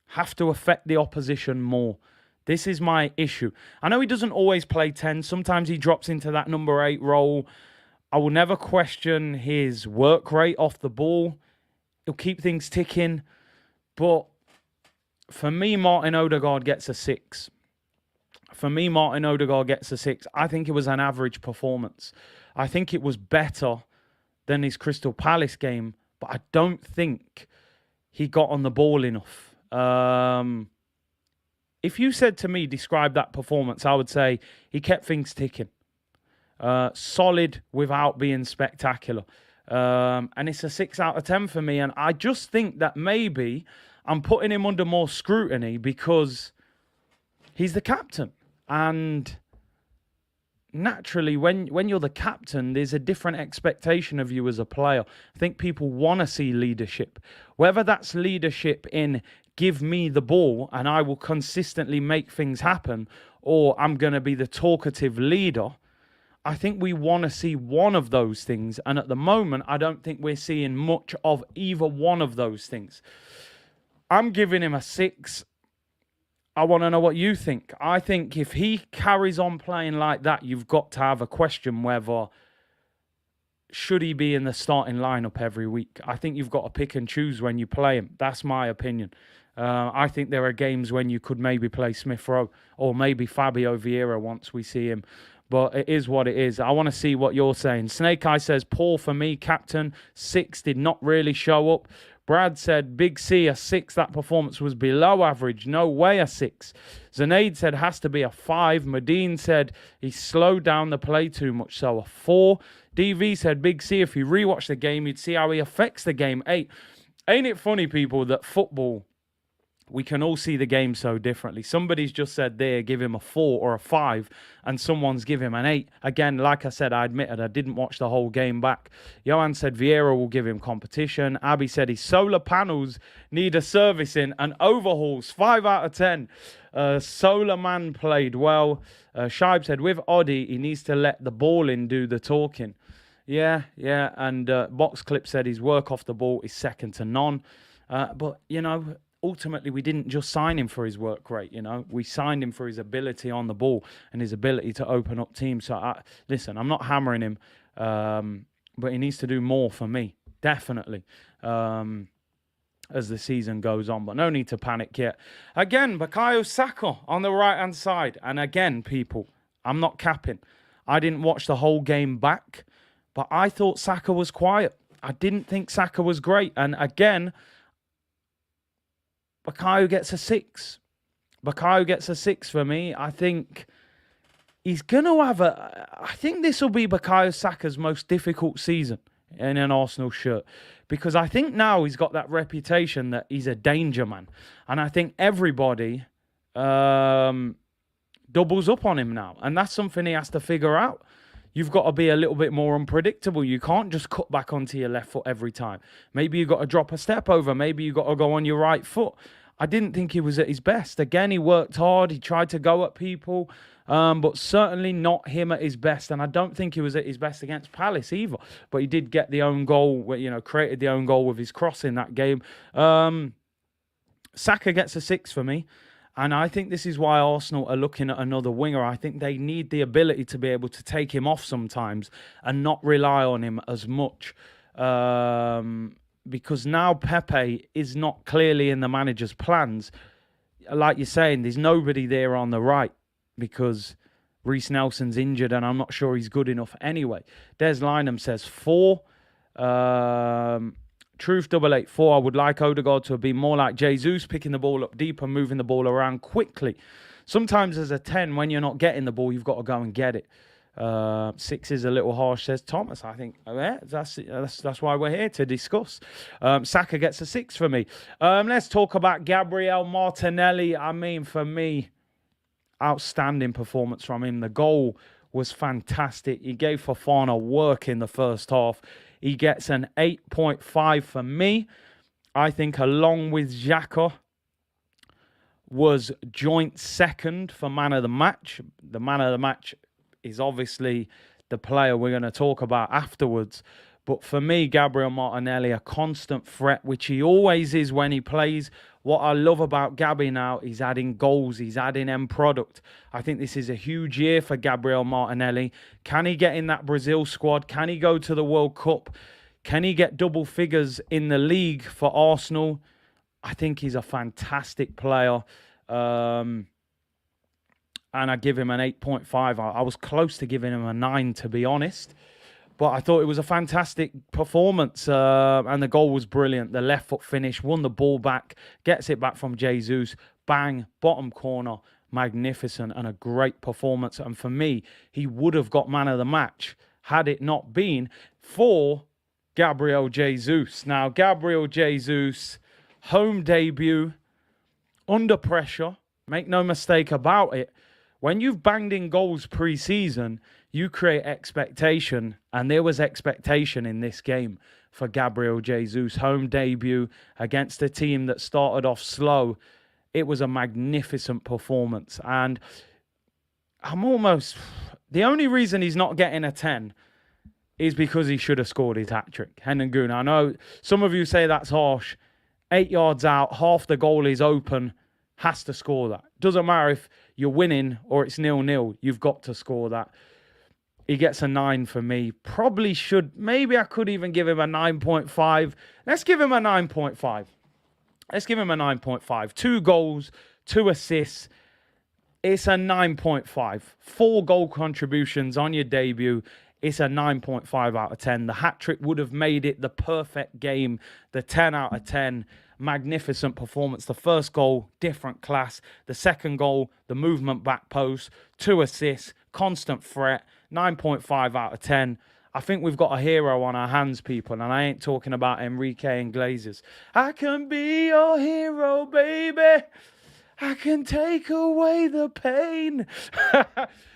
have to affect the opposition more. This is my issue. I know he doesn't always play 10. Sometimes he drops into that number 8 role. I will never question his work rate off the ball. He'll keep things ticking. But for me, Martin Odegaard gets a 6. For me, Martin Odegaard gets a 6. I think it was an average performance. I think it was better than his Crystal Palace game, but I don't think he got on the ball enough. If you said to me, describe that performance, I would say he kept things ticking. Solid without being spectacular. And it's a 6 out of 10 for me. And I just think that maybe I'm putting him under more scrutiny because he's the captain. And naturally, when you're the captain, there's a different expectation of you as a player. I think people want to see leadership. Whether that's leadership in give me the ball and I will consistently make things happen, or I'm going to be the talkative leader, I think we want to see one of those things. And at the moment, I don't think we're seeing much of either one of those things. I'm giving him a 6. I want to know what you think. I think if he carries on playing like that, you've got to have a question whether should he be in the starting lineup every week. I think you've got to pick and choose when you play him. That's my opinion. I think there are games when you could maybe play Smith Rowe or maybe Fabio Vieira once we see him. But it is what it is. I want to see what you're saying. Snake Eye says, poor for me, captain. 6 did not really show up. Brad said, Big C, a 6. That performance was below average. No way a 6. Zaneid said, has to be a 5. Medine said, he slowed down the play too much, so a 4. DV said, Big C, if you rewatch the game, you'd see how he affects the game. 8. Ain't it funny, people, that football, we can all see the game so differently. Somebody's just said there, give him a 4 or a 5, and someone's give him an 8. Again, like I said, I admitted I didn't watch the whole game back. Johan said Vieira will give him competition. Abby said his solar panels need a servicing and overhauls. 5 out of 10. Solar Man played well. Shibe said with Oddy, he needs to let the ball in do the talking. Yeah. And Box Clip said his work off the ball is second to none. But, you know, ultimately, we didn't just sign him for his work rate, you know. We signed him for his ability on the ball and his ability to open up teams. So, listen, I'm not hammering him, but he needs to do more for me, definitely, as the season goes on. But no need to panic yet. Again, Bukayo Saka on the right-hand side. And again, people, I'm not capping. I didn't watch the whole game back, but I thought Saka was quiet. I didn't think Saka was great. And again, Bukayo gets a 6. Bukayo gets a 6 for me. I think he's going to have I think this will be Bukayo Saka's most difficult season in an Arsenal shirt. Because I think now he's got that reputation that he's a danger man. And I think everybody doubles up on him now. And that's something he has to figure out. You've got to be a little bit more unpredictable. You can't just cut back onto your left foot every time. Maybe you've got to drop a step over. Maybe you've got to go on your right foot. I didn't think he was at his best. Again, he worked hard. He tried to go at people, but certainly not him at his best. And I don't think he was at his best against Palace either. But he did get the own goal, you know, created the own goal with his cross in that game. Saka gets a 6 for me. And I think this is why Arsenal are looking at another winger. I think they need the ability to be able to take him off sometimes and not rely on him as much. Because now Pepe is not clearly in the manager's plans. Like you're saying, there's nobody there on the right because Reece Nelson's injured and I'm not sure he's good enough anyway. Des Lynam says 4. Truth 884, I would like Odegaard to have been more like Jesus, picking the ball up deep and moving the ball around quickly. Sometimes as a 10, when you're not getting the ball, you've got to go and get it. 6 is a little harsh, says Thomas. I think that's why we're here to discuss. Saka gets a 6 for me. Let's talk about Gabrielle Martinelli. I mean, for me, outstanding performance from him. The goal was fantastic. He gave Fofana work in the first half. He gets an 8.5 for me. I think along with Xhaka was joint second for man of the match. The man of the match is obviously the player we're going to talk about afterwards. But for me, Gabriel Martinelli, a constant threat, which he always is when he plays. What I love about Gabby now, he's adding goals, he's adding end product. I think this is a huge year for Gabriel Martinelli. Can he get in that Brazil squad? Can he go to the World Cup? Can he get double figures in the league for Arsenal? I think he's a fantastic player. And I give him an 8.5. I was close to giving him a 9, to be honest. But I thought it was a fantastic performance, and the goal was brilliant. The left foot finish, won the ball back, gets it back from Jesus, bang, bottom corner, magnificent, and a great performance. And for me, he would have got man of the match had it not been for Gabriel Jesus. Now, Gabriel Jesus, home debut, under pressure, make no mistake about it. When you've banged in goals pre-season, you create expectation, and there was expectation in this game for Gabriel Jesus. Home debut against a team that started off slow. It was a magnificent performance, and the only reason he's not getting a 10 is because he should have scored his hat-trick. Henengun, I know some of you say that's harsh. 8 yards out, half the goal is open, has to score that. Doesn't matter if you're winning or it's 0-0, you've got to score that. He gets a 9 for me. Probably should. Maybe I could even give him a 9.5. Let's give him a 9.5. Let's give him a 9.5. 2 goals, 2 assists. It's a 9.5. 4 goal contributions on your debut. It's a 9.5 out of 10. The hat-trick would have made it the perfect game. The 10 out of 10. Magnificent performance. The first goal, different class. The second goal, the movement back post. 2 assists, constant threat. 9.5 out of 10. I think we've got a hero on our hands, people, and I ain't talking about Enrique Iglesias. I can be your hero, baby. I can take away the pain.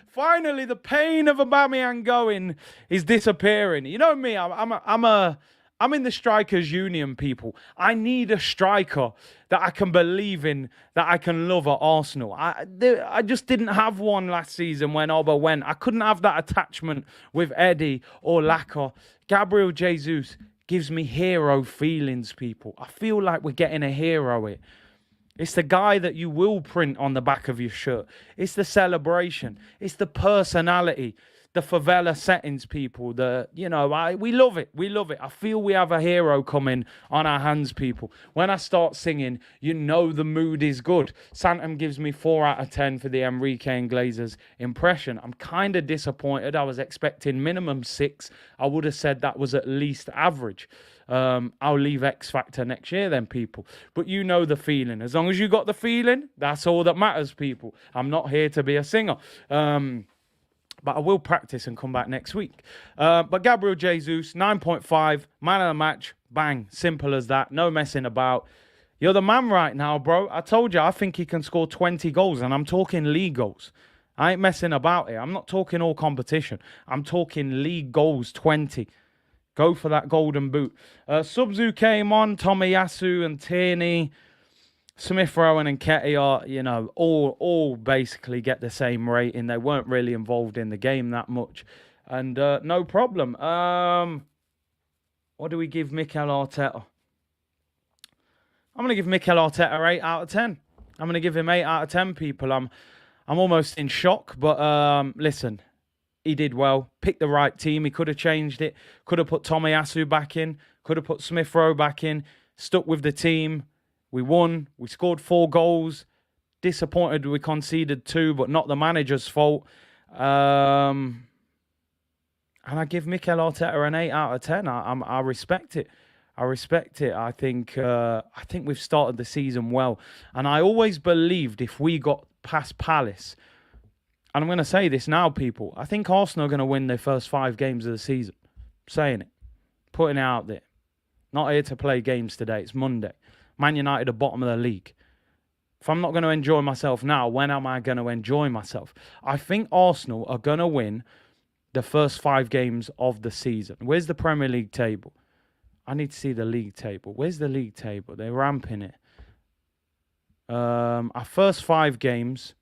Finally, the pain of Aubameyang going is disappearing. You know me, I'm in the strikers union, people. I need a striker that I can believe in, that I can love at Arsenal. I just didn't have one last season when Oba went. I couldn't have that attachment with Eddie or Laka. Gabriel Jesus gives me hero feelings, people. I feel like we're getting a hero here. It's the guy that you will print on the back of your shirt. It's the celebration. It's the personality. The favela settings, people. We love it. We love it. I feel we have a hero coming on our hands, people. When I start singing, you know the mood is good. Santam gives me 4 out of 10 for the Enrique Iglesias impression. I'm kind of disappointed. I was expecting minimum 6. I would have said that was at least average. I'll leave X Factor next year then, people. But you know the feeling. As long as you got the feeling, that's all that matters, people. I'm not here to be a singer. But I will practice and come back next week. But Gabriel Jesus, 9.5, man of the match, bang, simple as that, no messing about. You're the man right now, bro. I told you, I think he can score 20 goals, and I'm talking league goals. I ain't messing about here. I'm not talking all competition. I'm talking league goals, 20. Go for that golden boot. Subzu came on, Tomiyasu and Tierney. Smith Rowe and Nketiah, all basically get the same rating. They weren't really involved in the game that much. And no problem. What do we give Mikel Arteta? I'm going to give Mikel Arteta 8 out of 10. I'm going to give him 8 out of 10, people. I'm almost in shock, but listen, he did well. Picked the right team. He could have changed it. Could have put Tomiyasu back in. Could have put Smith Rowe back in. Stuck with the team. We won. We scored 4 goals. Disappointed we conceded 2, but not the manager's fault. And I give Mikel Arteta an 8 out of 10. I respect it. I respect it. I think we've started the season well. And I always believed if we got past Palace, and I'm going to say this now, people, I think Arsenal are going to win their first 5 games of the season. Saying it. Putting it out there. Not here to play games today. It's Monday. Man United are bottom of the league. If I'm not going to enjoy myself now, when am I going to enjoy myself? I think Arsenal are going to win the first 5 games of the season. Where's the Premier League table? I need to see the league table. Where's the league table? They're ramping it. Our first 5 games.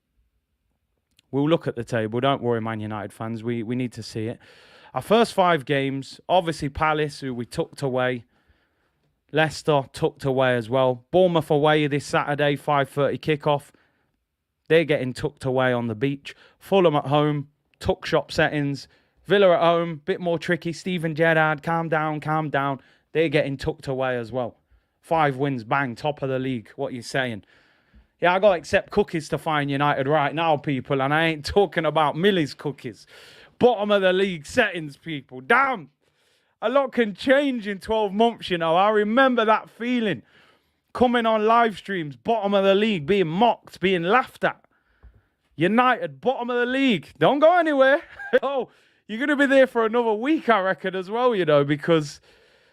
We'll look at the table. Don't worry, Man United fans. We need to see it. Our first 5 games. Obviously, Palace, who we tucked away. Leicester tucked away as well. Bournemouth away this Saturday, 5:30 kickoff. They're getting tucked away on the beach. Fulham at home. Tuck shop settings. Villa at home. Bit more tricky. Steven Gerrard. Calm down, calm down. They're getting tucked away as well. 5 wins, bang, top of the league. What are you saying? Yeah, I got to accept cookies to find United right now, people. And I ain't talking about Millie's cookies. Bottom of the league settings, people. Damn. A lot can change in 12 months, you know. I remember that feeling. Coming on live streams, bottom of the league, being mocked, being laughed at. United, bottom of the league. Don't go anywhere. Oh, you're going to be there for another week, I reckon, as well, you know, because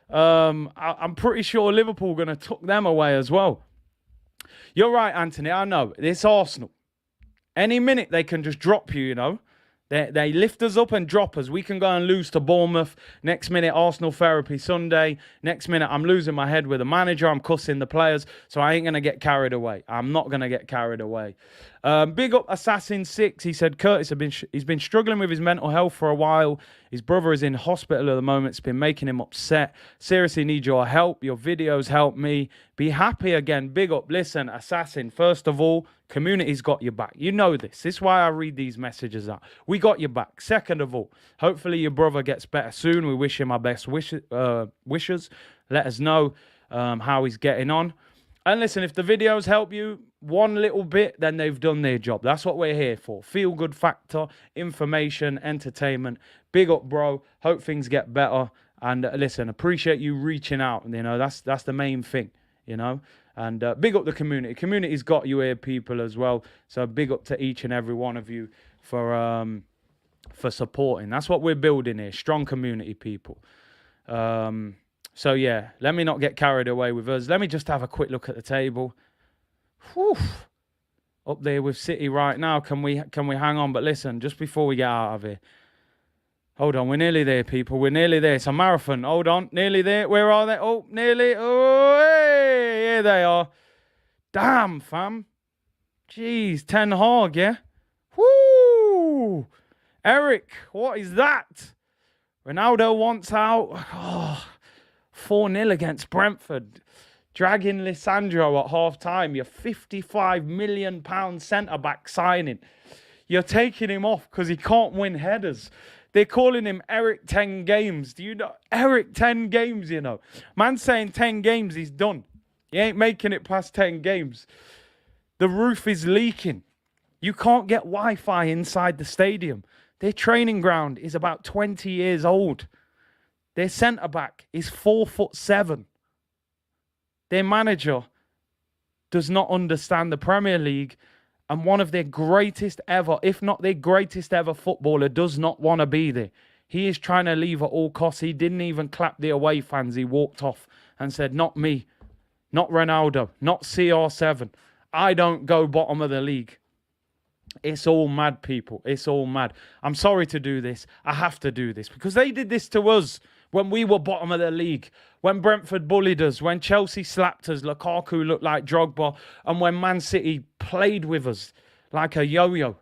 I'm pretty sure Liverpool are going to tuck them away as well. You're right, Anthony. I know. It's Arsenal. Any minute they can just drop you, you know. They lift us up and drop us. We can go and lose to Bournemouth. Next minute, Arsenal therapy Sunday. Next minute, I'm losing my head with the manager. I'm cussing the players. So I ain't going to get carried away. I'm not going to get carried away. Big up Assassin6. He said, Curtis, he's been struggling with his mental health for a while. His brother is in hospital at the moment. It's been making him upset. Seriously need your help. Your videos help me. Be happy again. Big up. Listen, Assassin, first of all, community's got your back. You know this. This is why I read these messages out. We got your back. Second of all, hopefully your brother gets better soon. We wish him our best wishes. Let us know how he's getting on. And listen, if the videos help you one little bit, then they've done their job. That's what we're here for. Feel good factor, information, entertainment. Big up, bro. Hope things get better. And listen, appreciate you reaching out. You know, that's the main thing, you know. And big up the community. Community's got you here, people, as well. So big up to each and every one of you for supporting. That's what we're building here. Strong community, people. So yeah, let me not get carried away with us. Let me just have a quick look at the table. Whew. Up there with City right now. Can we hang on? But listen, just before we get out of here. Hold on, we're nearly there, people. We're nearly there. It's a marathon. Hold on, nearly there. Where are they? Oh, nearly. Oh, hey, here they are. Damn, fam. Jeez, Ten Hag, yeah? Woo! Eric, what is that? Ronaldo wants out. Oh, 4-0 against Brentford. Dragging Lisandro at half-time. Your £55 million centre-back signing. You're taking him off because he can't win headers. They're calling him Eric 10 games. Do you know? Eric 10 games, you know. Man's saying 10 games, he's done. He ain't making it past 10 games. The roof is leaking. You can't get Wi-Fi inside the stadium. Their training ground is about 20 years old. Their centre-back is 4'7". Their manager does not understand the Premier League, and one of their greatest ever, if not their greatest ever footballer, does not want to be there. He is trying to leave at all costs. He didn't even clap the away fans. He walked off and said, not me, not Ronaldo, not CR7. I don't go bottom of the league. It's all mad, people. It's all mad. I'm sorry to do this. I have to do this because they did this to us when we were bottom of the league, when Brentford bullied us, when Chelsea slapped us, Lukaku looked like Drogba, and when Man City played with us like a yo-yo.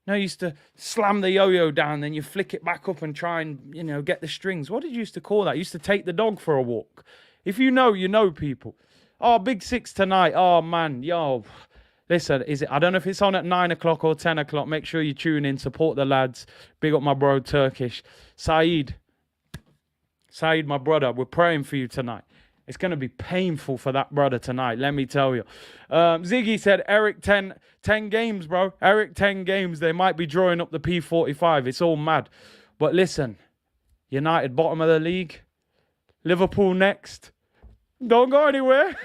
No, you used to slam the yo-yo down, then you flick it back up and try and, you know, get the strings. What did you used to call that? You used to take the dog for a walk. If you know, you know, people. Oh, Big Six tonight. Oh, man. Yo, listen, I don't know if it's on at 9 o'clock or 10 o'clock. Make sure you tune in. Support the lads. Big up my bro, Turkish. Saeed, my brother, we're praying for you tonight. It's going to be painful for that brother tonight, let me tell you. Ziggy said, Eric, 10 games, bro. Eric, 10 games. They might be drawing up the P45. It's all mad. But listen, United, bottom of the league. Liverpool next. Don't go anywhere.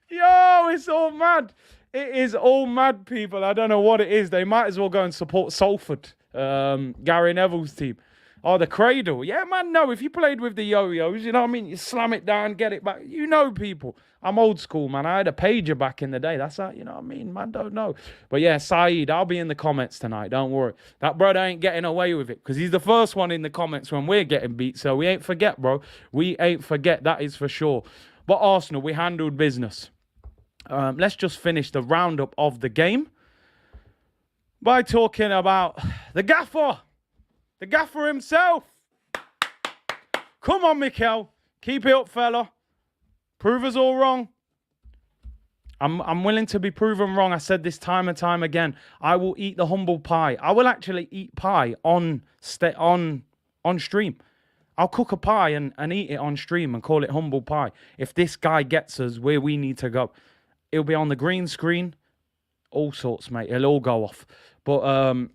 Yo, it's all mad. It is all mad, people. I don't know what it is. They might as well go and support Salford, Gary Neville's team. Oh, the Cradle. Yeah, man, no. If you played with the yo-yos, you know what I mean? You slam it down, get it back. You know people. I'm old school, man. I had a pager back in the day. That's how, you know what I mean? Man, don't know. But yeah, Saeed, I'll be in the comments tonight. Don't worry. That brother ain't getting away with it because he's the first one in the comments when we're getting beat. So we ain't forget, bro. We ain't forget. That is for sure. But Arsenal, we handled business. Let's just finish the roundup of the game by talking about the gaffer. The gaffer himself. Come on, Mikel. Keep it up, fella. Prove us all wrong. I'm willing to be proven wrong. I said this time and time again. I will eat the humble pie. I will actually eat pie on stream. I'll cook a pie and eat it on stream and call it humble pie. If this guy gets us where we need to go. It'll be on the green screen. All sorts, mate. It'll all go off. But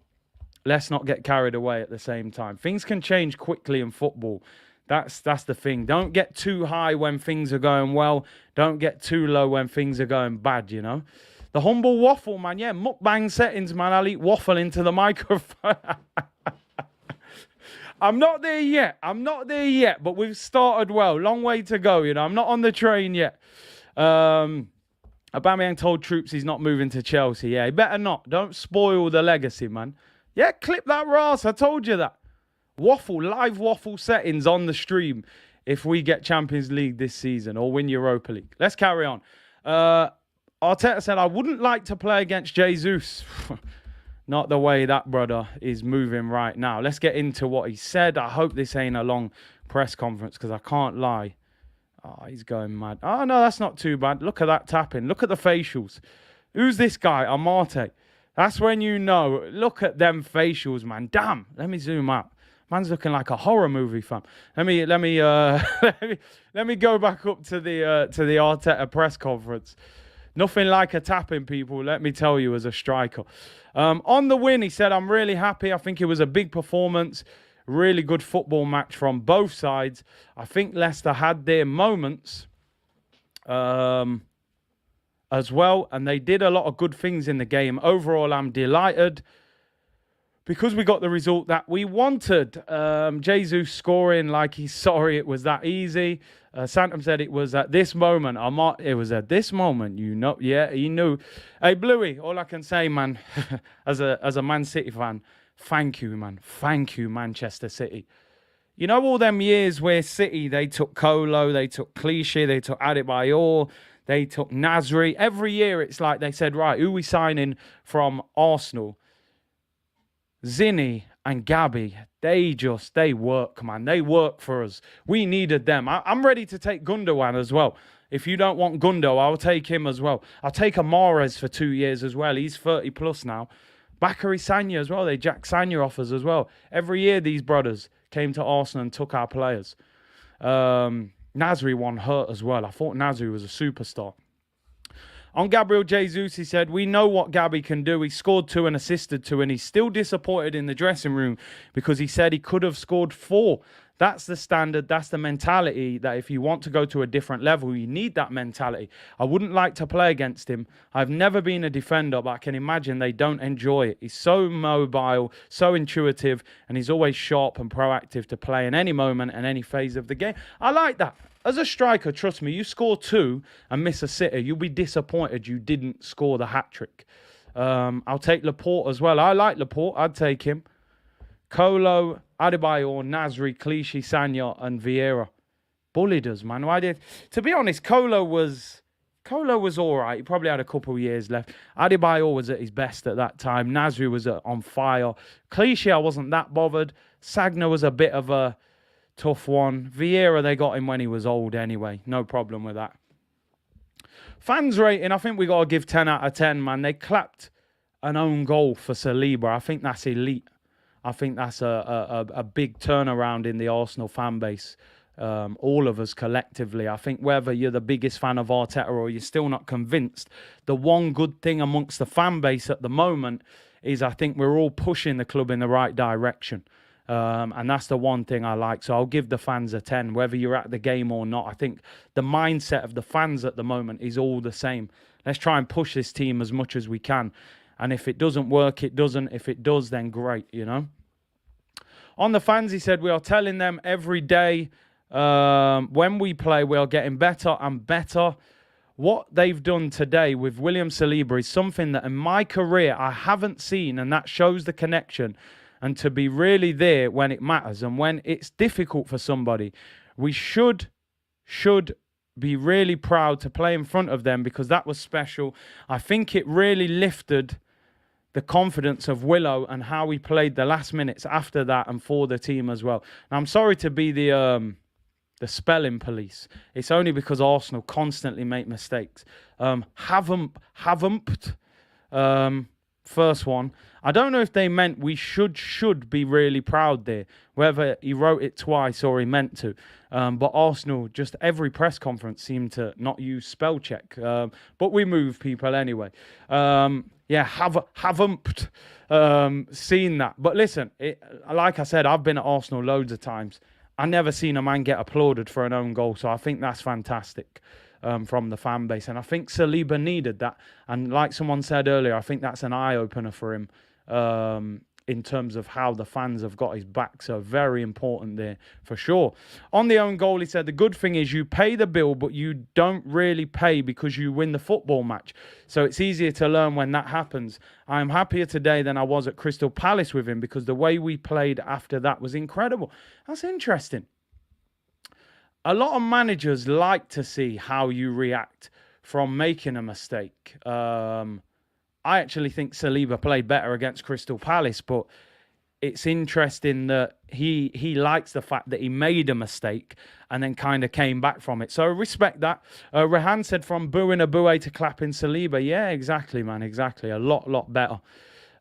let's not get carried away at the same time. Things can change quickly in football. That's the thing. Don't get too high when things are going well. Don't get too low when things are going bad, you know. The humble waffle, man. Yeah, mukbang settings, man. I'll eat waffle into the microphone. I'm not there yet. But we've started well. Long way to go, you know. I'm not on the train yet. Aubameyang told Troops he's not moving to Chelsea. Yeah, he better not. Don't spoil the legacy, man. Yeah, clip that Ras. I told you that. Live waffle settings on the stream if we get Champions League this season or win Europa League. Let's carry on. Arteta said, I wouldn't like to play against Jesus. Not the way that brother is moving right now. Let's get into what he said. I hope this ain't a long press conference because I can't lie. Oh, he's going mad. Oh, no, that's not too bad. Look at that tapping. Look at the facials. Who's this guy? Amate. That's when you know. Look at them facials, man. Damn. Let me zoom out. Man's looking like a horror movie, fam. Let me go back up to the Arteta press conference. Nothing like a tapping, people. Let me tell you, as a striker. On the win, he said, "I'm really happy. I think it was a big performance, really good football match from both sides. I think Leicester had their moments, as well, and they did a lot of good things in the game. Overall, I'm delighted." Because we got the result that we wanted. Jesus scoring like he's sorry it was that easy. Santam said it was at this moment. It was at this moment, you know. Yeah, he knew. Hey, Bluey, all I can say, man, as a Man City fan, thank you, man. Thank you, Manchester City. You know all them years where City, they took Kolo, they took Clichy, they took Adebayor, they took Nasri. Every year it's like they said, right, who we signing from Arsenal? Zinny and Gabby, they work, man. They work for us. We needed them. I'm ready to take Gundogan as well. If you don't want Gundo, I'll take him as well. I'll take Amares for 2 years as well. He's 30 plus now. Bakary Sagna as well. They jacked Sagna offers as well. Every year these brothers came to Arsenal and took our players. Nasri one hurt as well. I thought Nasri was a superstar. On Gabriel Jesus, he said, we know what Gabby can do. He scored 2 and assisted 2, and he's still disappointed in the dressing room because he said he could have scored 4. That's the standard. That's the mentality that if you want to go to a different level, you need that mentality. I wouldn't like to play against him. I've never been a defender, but I can imagine they don't enjoy it. He's so mobile, so intuitive, and he's always sharp and proactive to play in any moment and any phase of the game. I like that. As a striker, trust me, you score 2 and miss a sitter, you'll be disappointed you didn't score the hat-trick. I'll take Laporte as well. I like Laporte. I'd take him. Kolo, Adebayor, Nasri, Clichy, Sagna, and Vieira. Bullied us, man. To be honest, Kolo was all right. He probably had a couple of years left. Adebayor was at his best at that time. Nasri was on fire. Clichy, I wasn't that bothered. Sagna was a bit of a tough one. Vieira, they got him when he was old anyway. No problem with that. Fans rating, I think we got to give 10 out of 10, man. They clapped an own goal for Saliba. I think that's elite. I think that's a big turnaround in the Arsenal fan base. All of us collectively. I think whether you're the biggest fan of Arteta or you're still not convinced, the one good thing amongst the fan base at the moment is I think we're all pushing the club in the right direction. And that's the one thing I like. So I'll give the fans a 10, whether you're at the game or not. I think the mindset of the fans at the moment is all the same. Let's try and push this team as much as we can. And if it doesn't work, it doesn't. If it does, then great, you know. On the fans, he said, we are telling them every day when we play, we are getting better and better. What they've done today with William Saliba is something that in my career I haven't seen, and that shows the connection. And to be really there when it matters and when it's difficult for somebody, we should be really proud to play in front of them because that was special. I think it really lifted the confidence of Willow and how he played the last minutes after that and for the team as well. Now, I'm sorry to be the spelling police. It's only because Arsenal constantly make mistakes. Haven't. First one. I don't know if they meant we should be really proud there, whether he wrote it twice or he meant to. But Arsenal, just every press conference seemed to not use spell check. But we move people anyway. Haven't seen that. But listen, like I said, I've been at Arsenal loads of times. I've never seen a man get applauded for an own goal. So I think that's fantastic. From the fan base. And I think Saliba needed that. And like someone said earlier, I think that's an eye-opener for him in terms of how the fans have got his back. So very important there for sure. On the own goal, he said, the good thing is you pay the bill, but you don't really pay because you win the football match. So it's easier to learn when that happens. I am happier today than I was at Crystal Palace with him because the way we played after that was incredible. That's interesting. A lot of managers like to see how you react from making a mistake. I actually think Saliba played better against Crystal Palace, but it's interesting that he likes the fact that he made a mistake and then kind of came back from it. So respect that. Rehan said from booing Abue to clapping Saliba. Yeah, exactly, man, exactly. A lot better.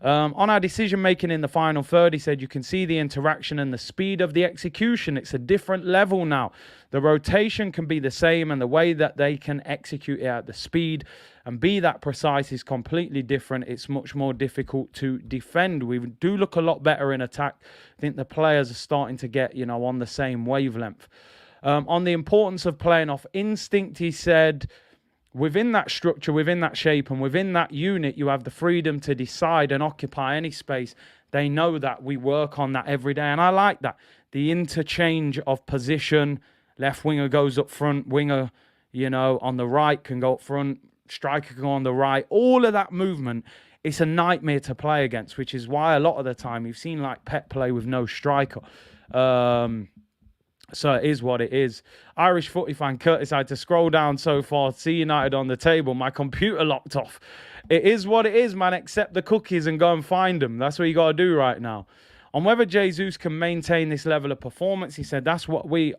On our decision-making in the final third, he said, you can see the interaction and the speed of the execution. It's a different level now. The rotation can be the same and the way that they can execute it at the speed and be that precise is completely different. It's much more difficult to defend. We do look a lot better in attack. I think the players are starting to get, on the same wavelength. On the importance of playing off instinct, he said, within that structure, within that shape, and within that unit, you have the freedom to decide and occupy any space. They know that we work on that every day, and I like that. The interchange of position, left winger goes up front, winger, on the right can go up front, striker can go on the right. All of that movement, it's a nightmare to play against, which is why a lot of the time you've seen like Pep play with no striker. So it is what it is. Irish footy fan Curtis, I had to scroll down so far to see United on the table. My computer locked off. It is what it is, man. Accept the cookies and go and find them. That's what you got to do right now. On whether Jesus can maintain this level of performance, he said that's what we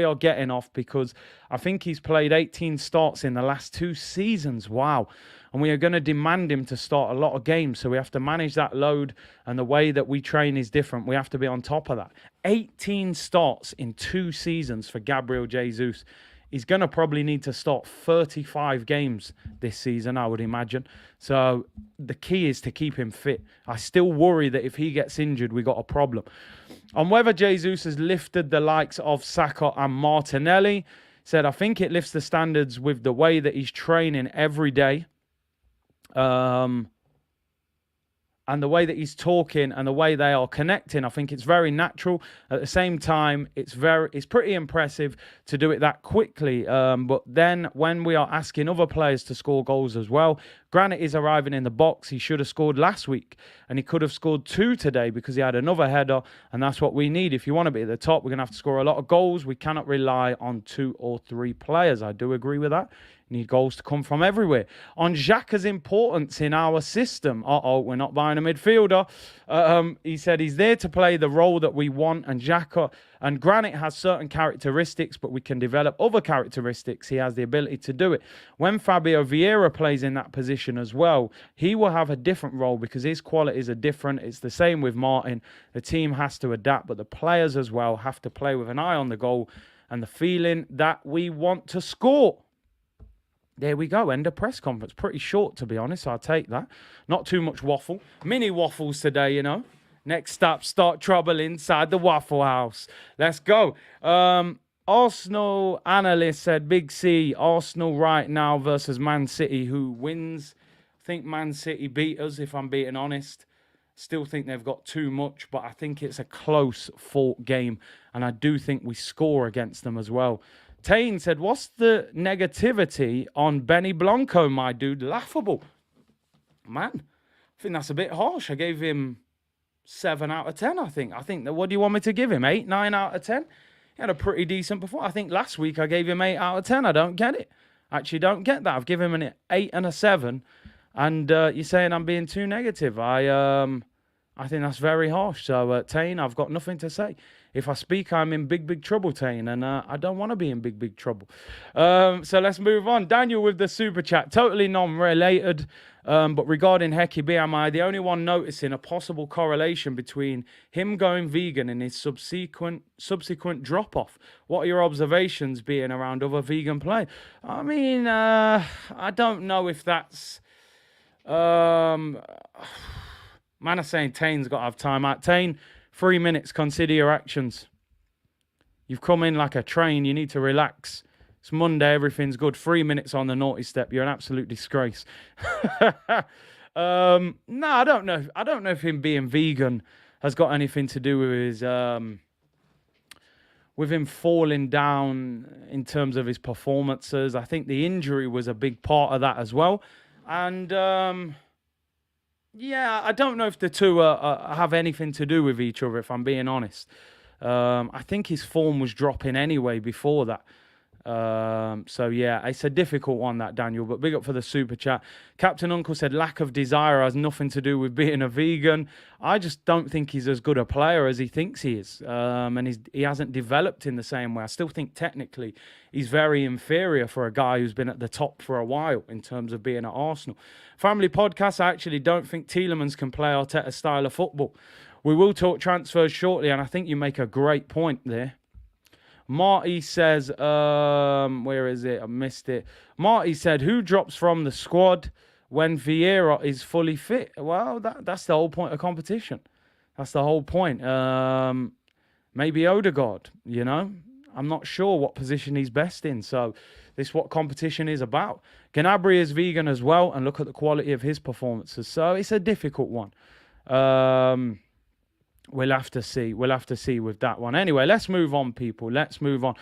are getting off because I think he's played 18 starts in the last 2 seasons. Wow. And we are going to demand him to start a lot of games. So we have to manage that load. And the way that we train is different. We have to be on top of that. 18 starts in 2 seasons for Gabriel Jesus. He's going to probably need to start 35 games this season, I would imagine. So the key is to keep him fit. I still worry that if he gets injured, we got a problem. On whether Jesus has lifted the likes of Saka and Martinelli, said, I think it lifts the standards with the way that he's training every day. And the way that he's talking and the way they are connecting, I think it's very natural. At the same time, it's pretty impressive to do it that quickly. But then when we are asking other players to score goals as well, granted he's arriving in the box. He should have scored last week and he could have scored 2 today because he had another header. And that's what we need. If you want to be at the top, we're going to have to score a lot of goals. We cannot rely on 2 or 3 players. I do agree with that. Need goals to come from everywhere. On Xhaka's importance in our system. We're not buying a midfielder. He said he's there to play the role that we want. And Xhaka And Granit has certain characteristics, but we can develop other characteristics. He has the ability to do it. When Fabio Vieira plays in that position as well, he will have a different role because his qualities are different. It's the same with Martin. The team has to adapt, but the players as well have to play with an eye on the goal and the feeling that we want to score. There we go. End of press conference. Pretty short, to be honest. I'll take that. Not too much waffle. Mini waffles today, you know. Next up, start trouble inside the Waffle House. Let's go. Arsenal analyst said, Big C, Arsenal right now versus Man City. Who wins? I think Man City beat us, if I'm being honest. Still think they've got too much, but I think it's a close fought game. And I do think we score against them as well. Tane said, what's the negativity on Benny Blanco, my dude? Laughable. Man, I think that's a bit harsh. I gave him 7 out of 10, I think. What do you want me to give him? 8, 9 out of 10? He had a pretty decent performance. I think last week I gave him 8 out of 10. I don't get it. Actually, don't get that. I've given him an 8 and a 7. And you're saying I'm being too negative. I think that's very harsh. So, Tane, I've got nothing to say. If I speak, I'm in big trouble, Tane, and I don't want to be in big trouble. So let's move on. Daniel with the super chat, totally non-related, but regarding Heki BMI, the only one noticing a possible correlation between him going vegan and his subsequent drop-off. What are your observations being around other vegan players? I mean, I don't know if that's... Man are saying Tane's got to have time out. Tane, 3 minutes, consider your actions. You've come in like a train. You need to relax. It's Monday. Everything's good. 3 minutes on the naughty step. You're an absolute disgrace. No, I don't know. I don't know if him being vegan has got anything to do with his... with him falling down in terms of his performances. I think the injury was a big part of that as well. And... yeah, I don't know if the two have anything to do with each other, if I'm being honest. I think his form was dropping anyway before that. So, yeah, it's a difficult one, that, Daniel. But big up for the super chat. Captain Uncle said lack of desire has nothing to do with being a vegan. I just don't think he's as good a player as he thinks he is. And he hasn't developed in the same way. I still think technically he's very inferior for a guy who's been at the top for a while in terms of being at Arsenal. Family podcast, I actually don't think Tielemans can play Arteta's style of football. We will talk transfers shortly, and I think you make a great point there. Marty says, where is it? I missed it. Marty said, who drops from the squad when Vieira is fully fit? Well, that's the whole point of competition. That's the whole point. Maybe Odegaard, you know? I'm not sure what position he's best in. So this is what competition is about. Gnabry is vegan as well, and look at the quality of his performances. So it's a difficult one. We'll have to see. We'll have to see with that one. Anyway, let's move on, people. Let's move on.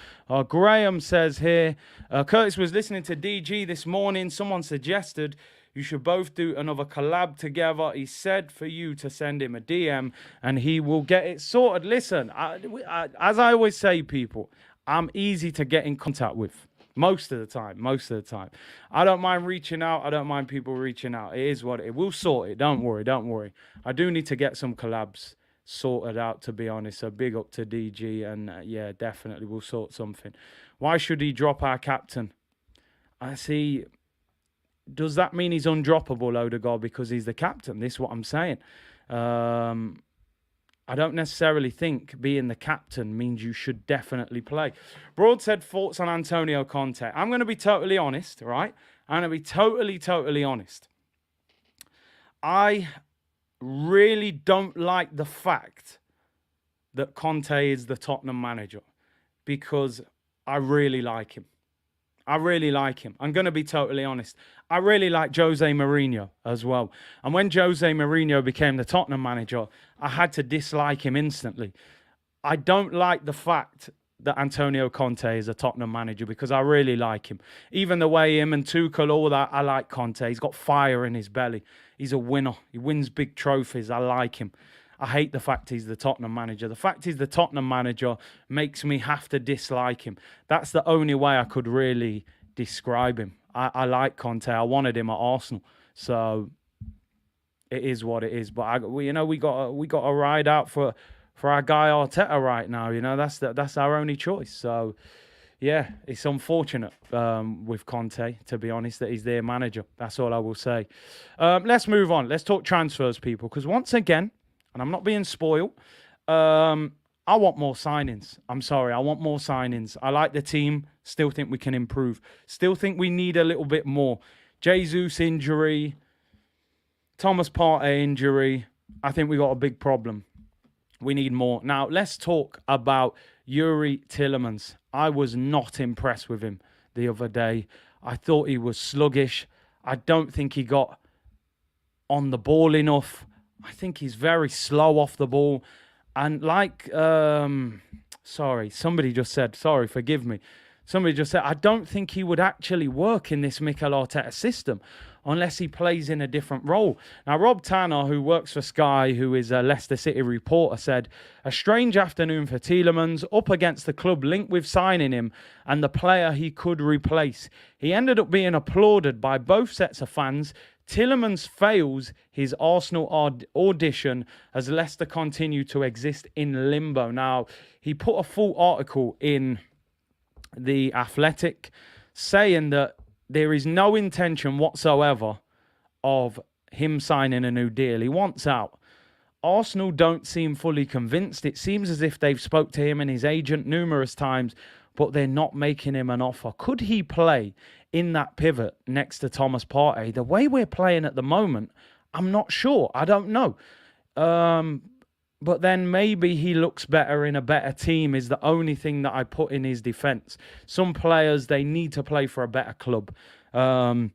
Graham says here, Curtis was listening to DG this morning. Someone suggested you should both do another collab together. He said for you to send him a DM and he will get it sorted. Listen, as I always say, people, I'm easy to get in contact with. Most of the time. I don't mind reaching out. I don't mind people reaching out. It is what it is. We'll sort it. Don't worry. I do need to get some collabs sorted out, to be honest. So big up to DG, and yeah, definitely we'll sort something. Why should he drop our captain? I see. Does that mean he's undroppable, Odegaard, because he's the captain? This is what I'm saying. I don't necessarily think being the captain means you should definitely play. Broad said thoughts on Antonio Conte. I'm going to be totally honest, right? I'm going to be totally honest. I really don't like the fact that Conte is the Tottenham manager, because I really like him. I'm going to be totally honest. I really like Jose Mourinho as well. And when Jose Mourinho became the Tottenham manager, I had to dislike him instantly. I don't like the fact that Antonio Conte is a Tottenham manager, because I really like him. Even the way him and Tuchel, all that, I like Conte. He's got fire in his belly. He's a winner. He wins big trophies. I like him. I hate the fact he's the Tottenham manager. The fact he's the Tottenham manager makes me have to dislike him. That's the only way I could really describe him. I like Conte. I wanted him at Arsenal. So it is what it is. But we got to ride out for for our guy Arteta right now. You know, that's our only choice. So, yeah, it's unfortunate with Conte, to be honest, that he's their manager. That's all I will say. Let's move on. Let's talk transfers, people, because once again, and I'm not being spoiled, I want more signings. I'm sorry, I want more signings. I like the team. Still think we can improve. Still think we need a little bit more. Jesus injury, Thomas Partey injury. I think we got a big problem. We need more. Now, let's talk about Yuri Tillermans. I was not impressed with him the other day. I thought he was sluggish. I don't think he got on the ball enough. I think he's very slow off the ball. And like, somebody just said, forgive me. Somebody just said, I don't think he would actually work in this Mikel Arteta system unless he plays in a different role. Now, Rob Tanner, who works for Sky, who is a Leicester City reporter, said, a strange afternoon for Tielemans, up against the club linked with signing him and the player he could replace. He ended up being applauded by both sets of fans. Tielemans fails his Arsenal audition as Leicester continue to exist in limbo. Now, he put a full article in The Athletic saying that there is no intention whatsoever of him signing a new deal. He wants out. Arsenal don't seem fully convinced. It seems as if they've spoke to him and his agent numerous times, but they're not making him an offer. Could he play in that pivot next to Thomas Partey? The way we're playing at the moment, I'm not sure. I don't know. But then maybe he looks better in a better team is the only thing that I put in his defence. Some players, they need to play for a better club. Wijnaldum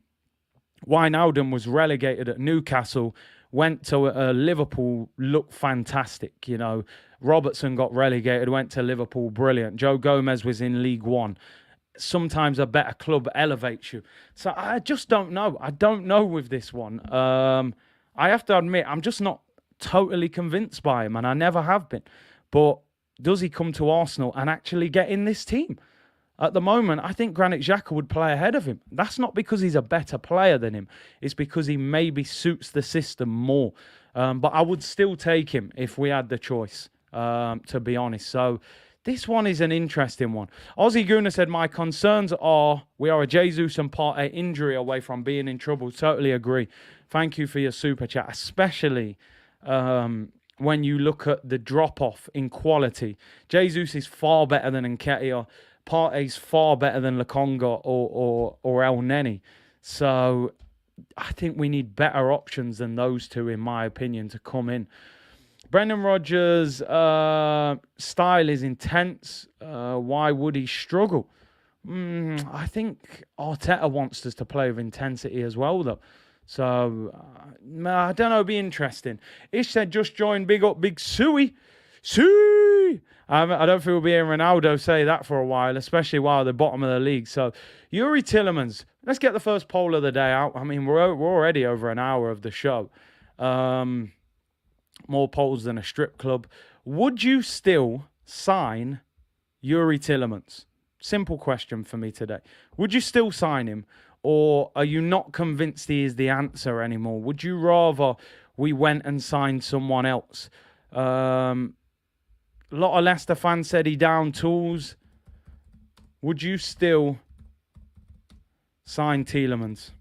was relegated at Newcastle, went to Liverpool, looked fantastic. You know, Robertson got relegated, went to Liverpool, brilliant. Joe Gomez was in League One. Sometimes a better club elevates you. So I just don't know. I don't know with this one. I have to admit, I'm just not totally convinced by him, and I never have been. But does he come to Arsenal and actually get in this team? At the moment, I think Granit Xhaka would play ahead of him. That's not because he's a better player than him. It's because he maybe suits the system more. But I would still take him if we had the choice, to be honest. So this one is an interesting one. Ozzy Guna said, my concerns are we are a Jesus and Partey injury away from being in trouble. Totally agree. Thank you for your super chat, especially when you look at the drop-off in quality. Jesus is far better than Nketiah. Partey's far better than Lokonga or El Neni. So I think we need better options than those two, in my opinion, to come in. Brendan Rodgers' style is intense. Why would he struggle? I think Arteta wants us to play with intensity as well, though. So, I don't know, it'll be interesting. Ish said, just joined, big up, big Suey. Suey! I don't think we'll be hearing Ronaldo say that for a while, especially while at the bottom of the league. So, Yuri Tillermans, let's get the first poll of the day out. I mean, we're already over an hour of the show. More polls than a strip club. Would you still sign Yuri Tillermans? Simple question for me today. Would you still sign him? Or are you not convinced he is the answer anymore? Would you rather we went and signed someone else? A lot of Leicester fans said he down tools. Would you still sign Tielemans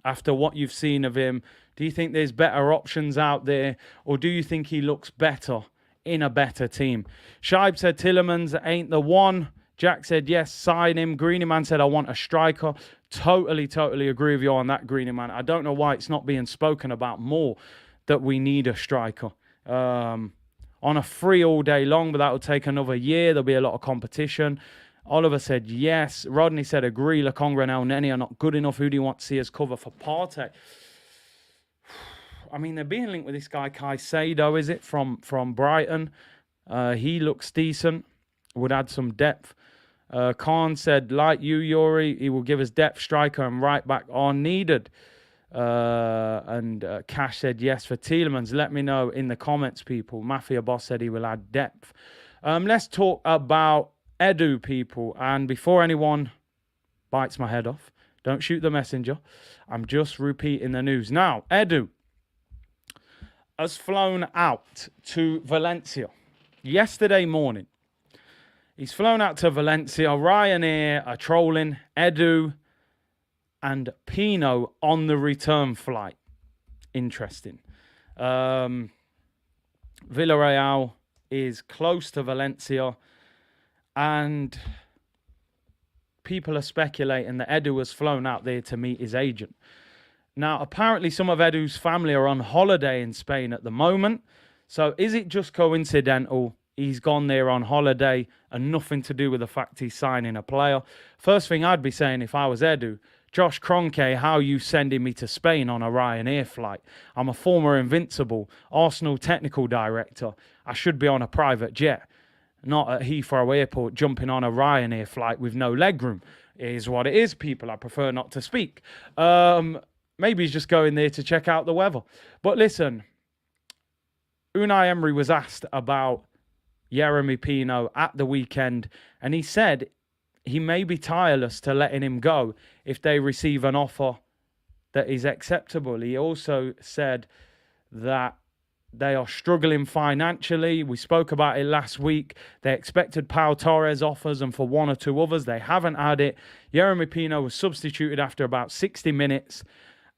after what you've seen of him? Do you think there's better options out there? Or do you think he looks better in a better team? Shibe said Tielemans ain't the one. Jack said, yes, sign him. Greeny Man said, I want a striker. Totally agree with you on that, Greeny Man. I don't know why it's not being spoken about more that we need a striker. On a free all day long, but that will take another year. There'll be a lot of competition. Oliver said, yes. Rodney said, agree. Lokonga and El Neni are not good enough. Who do you want to see as cover for Partey? I mean, they're being linked with this guy, Caicedo, is it, from Brighton? He looks decent. Would add some depth. Khan said, like you, Yuri, he will give us depth, striker and right back are needed. And Cash said, yes, for Tielemans. Let me know in the comments, people. Mafia Boss said he will add depth. Let's talk about Edu, people. And before anyone bites my head off, don't shoot the messenger. I'm just repeating the news. Now, Edu. has flown out to Valencia yesterday morning. He's flown out to Valencia. Ryanair are trolling Edu and Pino on the return flight. Interesting. Villarreal is close to Valencia, and people are speculating that Edu has flown out there to meet his agent. Now, apparently some of Edu's family are on holiday in Spain at the moment. So is it just coincidental he's gone there on holiday and nothing to do with the fact he's signing a player? First thing I'd be saying if I was Edu, Josh Kroenke, how are you sending me to Spain on a Ryanair flight? I'm a former Invincible, Arsenal technical director. I should be on a private jet, not at Heathrow Airport jumping on a Ryanair flight with no legroom. It is what it is, people. I prefer not to speak. Maybe he's just going there to check out the weather. But listen, Unai Emery was asked about Yeremy Pino at the weekend, and he said he may be tireless to letting him go if they receive an offer that is acceptable. He also said that they are struggling financially. We spoke about it last week. They expected Pau Torres offers, and for one or two others, they haven't had it. Yeremy Pino was substituted after about 60 minutes.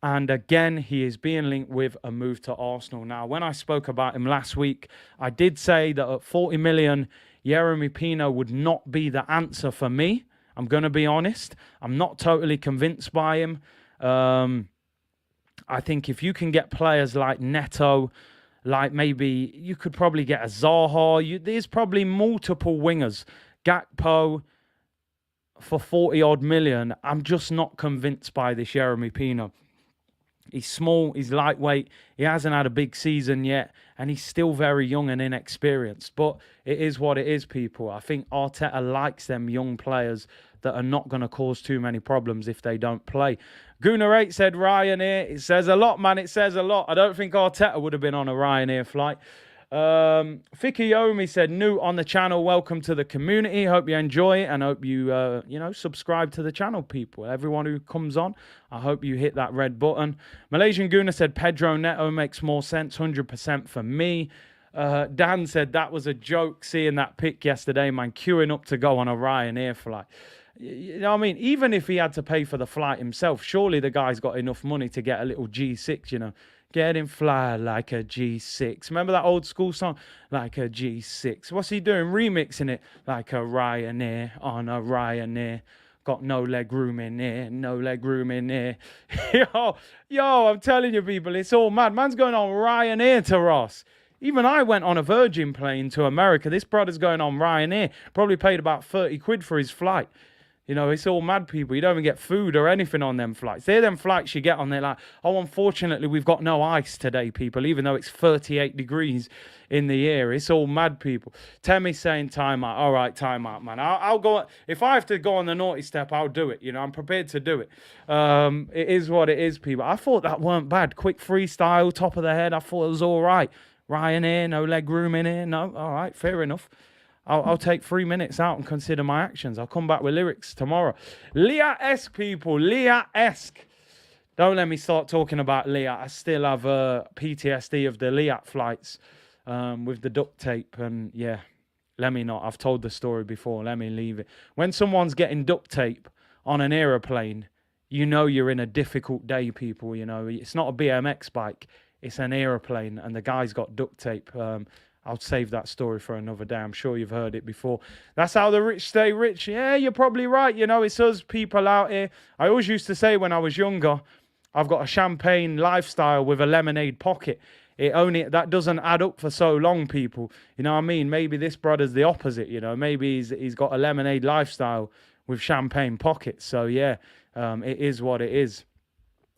And again, he is being linked with a move to Arsenal. Now, when I spoke about him last week, I did say that at 40 million, Yeremy Pino would not be the answer for me. I'm going to be honest. I'm not totally convinced by him. I think if you can get players like Neto, like maybe you could probably get a Zaha. There's probably multiple wingers. Gakpo for 40 odd million. I'm just not convinced by this Yeremy Pino. He's small, he's lightweight, he hasn't had a big season yet, and he's still very young and inexperienced. But it is what it is, people. I think Arteta likes them young players that are not going to cause too many problems if they don't play. Gunnar8 said Ryanair. It says a lot, man. It says a lot. I don't think Arteta would have been on a Ryanair flight. Fikiomi said, new on the channel, welcome to the community. Hope you enjoy it and hope you, subscribe to the channel, people. Everyone who comes on, I hope you hit that red button. Malaysian Guna said, Pedro Neto makes more sense, 100% for me. Dan said, that was a joke seeing that pic yesterday, man, queuing up to go on a Ryanair flight. You know what I mean? Even if he had to pay for the flight himself, surely the guy's got enough money to get a little G6, you know. Get him fly like a G6. Remember that old school song? Like a G6. What's he doing? Remixing it. Like a Ryanair on a Ryanair. Got no leg room in here. No leg room in here. Yo, I'm telling you, people, it's all mad. Man's going on Ryanair to Ross. Even I went on a Virgin plane to America. This brother's going on Ryanair. Probably paid about 30 quid for his flight. You know, it's all mad, people. You don't even get food or anything on them flights. They're them flights you get on there like, oh, unfortunately, we've got no ice today, people, even though it's 38 degrees in the air. It's all mad, people. Temmy's saying time out. All right, time out, man. I'll go. If I have to go on the naughty step, I'll do it. You know, I'm prepared to do it. It is what it is, people. I thought that weren't bad. Quick freestyle, top of the head. I thought it was all right. Ryanair, no leg room in here. No, all right, fair enough. I'll take 3 minutes out and consider my actions. I'll come back with lyrics tomorrow. Leah-esque, people. Leah-esque. Don't let me start talking about Leah. I still have PTSD of the Leah flights with the duct tape. And yeah, let me not. I've told the story before. Let me leave it. When someone's getting duct tape on an aeroplane, you know you're in a difficult day, people. You know, it's not a BMX bike. It's an aeroplane. And the guy's got duct tape. I'll save that story for another day. I'm sure you've heard it before. That's how the rich stay rich. Yeah, you're probably right. You know, it's us people out here. I always used to say when I was younger, I've got a champagne lifestyle with a lemonade pocket. That doesn't add up for so long, people. You know what I mean? Maybe this brother's the opposite, you know. Maybe he's got a lemonade lifestyle with champagne pockets. So, yeah, it is what it is.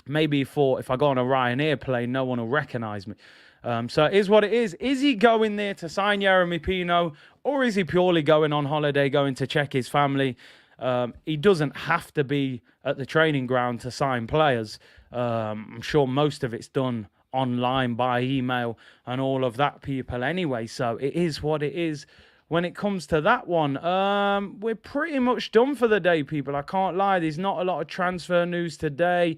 Maybe he thought if I go on a Ryanair plane, no one will recognize me. So it is what it is. Is he going there to sign Yeremy Pino, or is he purely going on holiday, going to check his family? He doesn't have to be at the training ground to sign players. I'm sure most of it's done online by email and all of that, people, anyway. So it is what it is. When it comes to that one, we're pretty much done for the day, people. I can't lie. There's not a lot of transfer news today.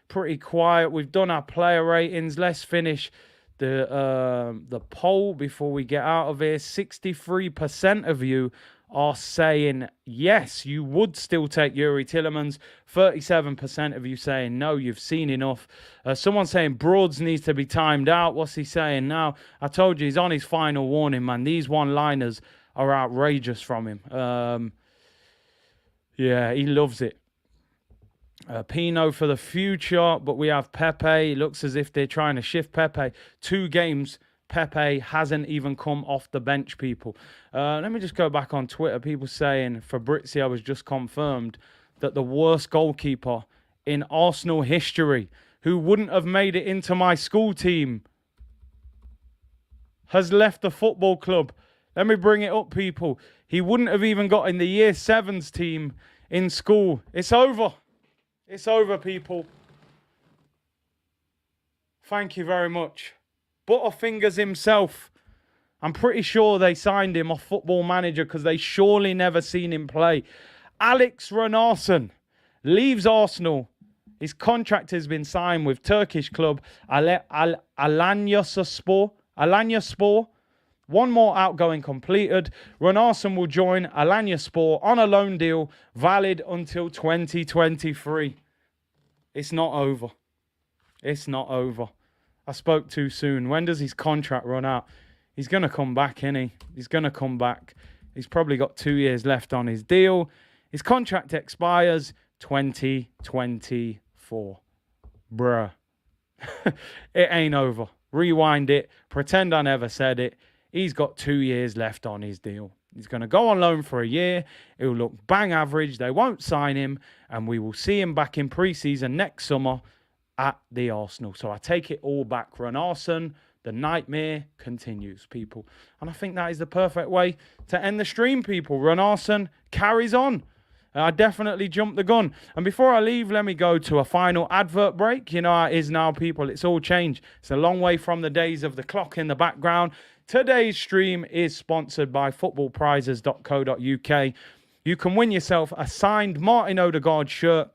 Pretty quiet. We've done our player ratings. Let's finish the poll before we get out of here. 63% of you are saying yes, you would still take Yuri Tillermans. 37% of you saying no, you've seen enough. Someone saying Broads needs to be timed out. What's he saying now? I told you he's on his final warning, man. These one-liners are outrageous from him. Yeah, he loves it. Pino for the future, but we have Pepe. It looks as if they're trying to shift Pepe. 2 games, Pepe hasn't even come off the bench, people. Let me just go back on Twitter. People saying Fabrizio was just confirmed that the worst goalkeeper in Arsenal history, who wouldn't have made it into my school team, has left the football club. Let me bring it up, people. He wouldn't have even got in the year 7s team in school. It's over. It's over, people. Thank you very much. Butterfingers himself. I'm pretty sure they signed him off Football Manager because they surely never seen him play. Alex Renarsson leaves Arsenal. His contract has been signed with Turkish club Alanyaspor. One more outgoing completed. Renarsson will join Alanyaspor on a loan deal valid until 2023. It's not over. It's not over. I spoke too soon. When does his contract run out? He's going to come back, isn't he? He's going to come back. He's probably got 2 years left on his deal. His contract expires 2024. Bruh. It ain't over. Rewind it. Pretend I never said it. He's got 2 years left on his deal. He's going to go on loan for a year. He'll look bang average. They won't sign him. And we will see him back in pre-season next summer at the Arsenal. So I take it all back. Renarsson, the nightmare continues, people. And I think that is the perfect way to end the stream, people. Renarsson carries on. I definitely jumped the gun. And before I leave, let me go to a final advert break. You know how it is now, people. It's all changed. It's a long way from the days of the clock in the background. Today's stream is sponsored by footballprizes.co.uk. You can win yourself a signed Martin Odegaard shirt.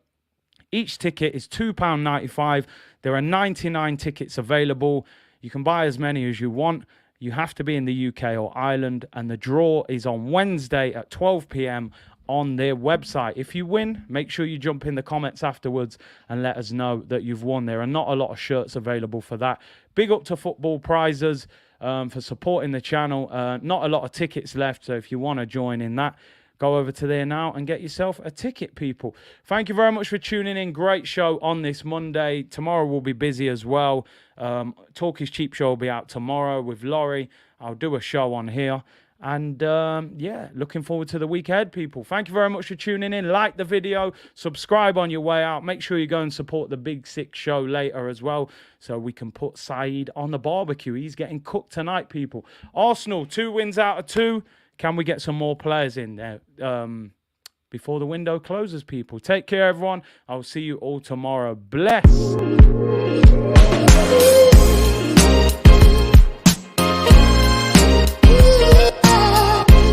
Each ticket is £2.95. There are 99 tickets available. You can buy as many as you want. You have to be in the UK or Ireland. And the draw is on Wednesday at 12 p.m. on their website. If you win, make sure you jump in the comments afterwards and let us know that you've won. There are not a lot of shirts available for that. Big up to Football Prizes for supporting the channel. Not a lot of tickets left, so if you want to join in that, go over to there now and get yourself a ticket, people. Thank you very much for tuning in. Great show on this Monday. Tomorrow will be busy as well. Talk is Cheap show will be out tomorrow with Laurie. I'll do a show on here. And, yeah, looking forward to the week ahead, people. Thank you very much for tuning in. Like the video. Subscribe on your way out. Make sure you go and support the Big Six show later as well so we can put Saeed on the barbecue. He's getting cooked tonight, people. Arsenal, 2 wins out of 2. Can we get some more players in there before the window closes, people? Take care, everyone. I'll see you all tomorrow. Bless.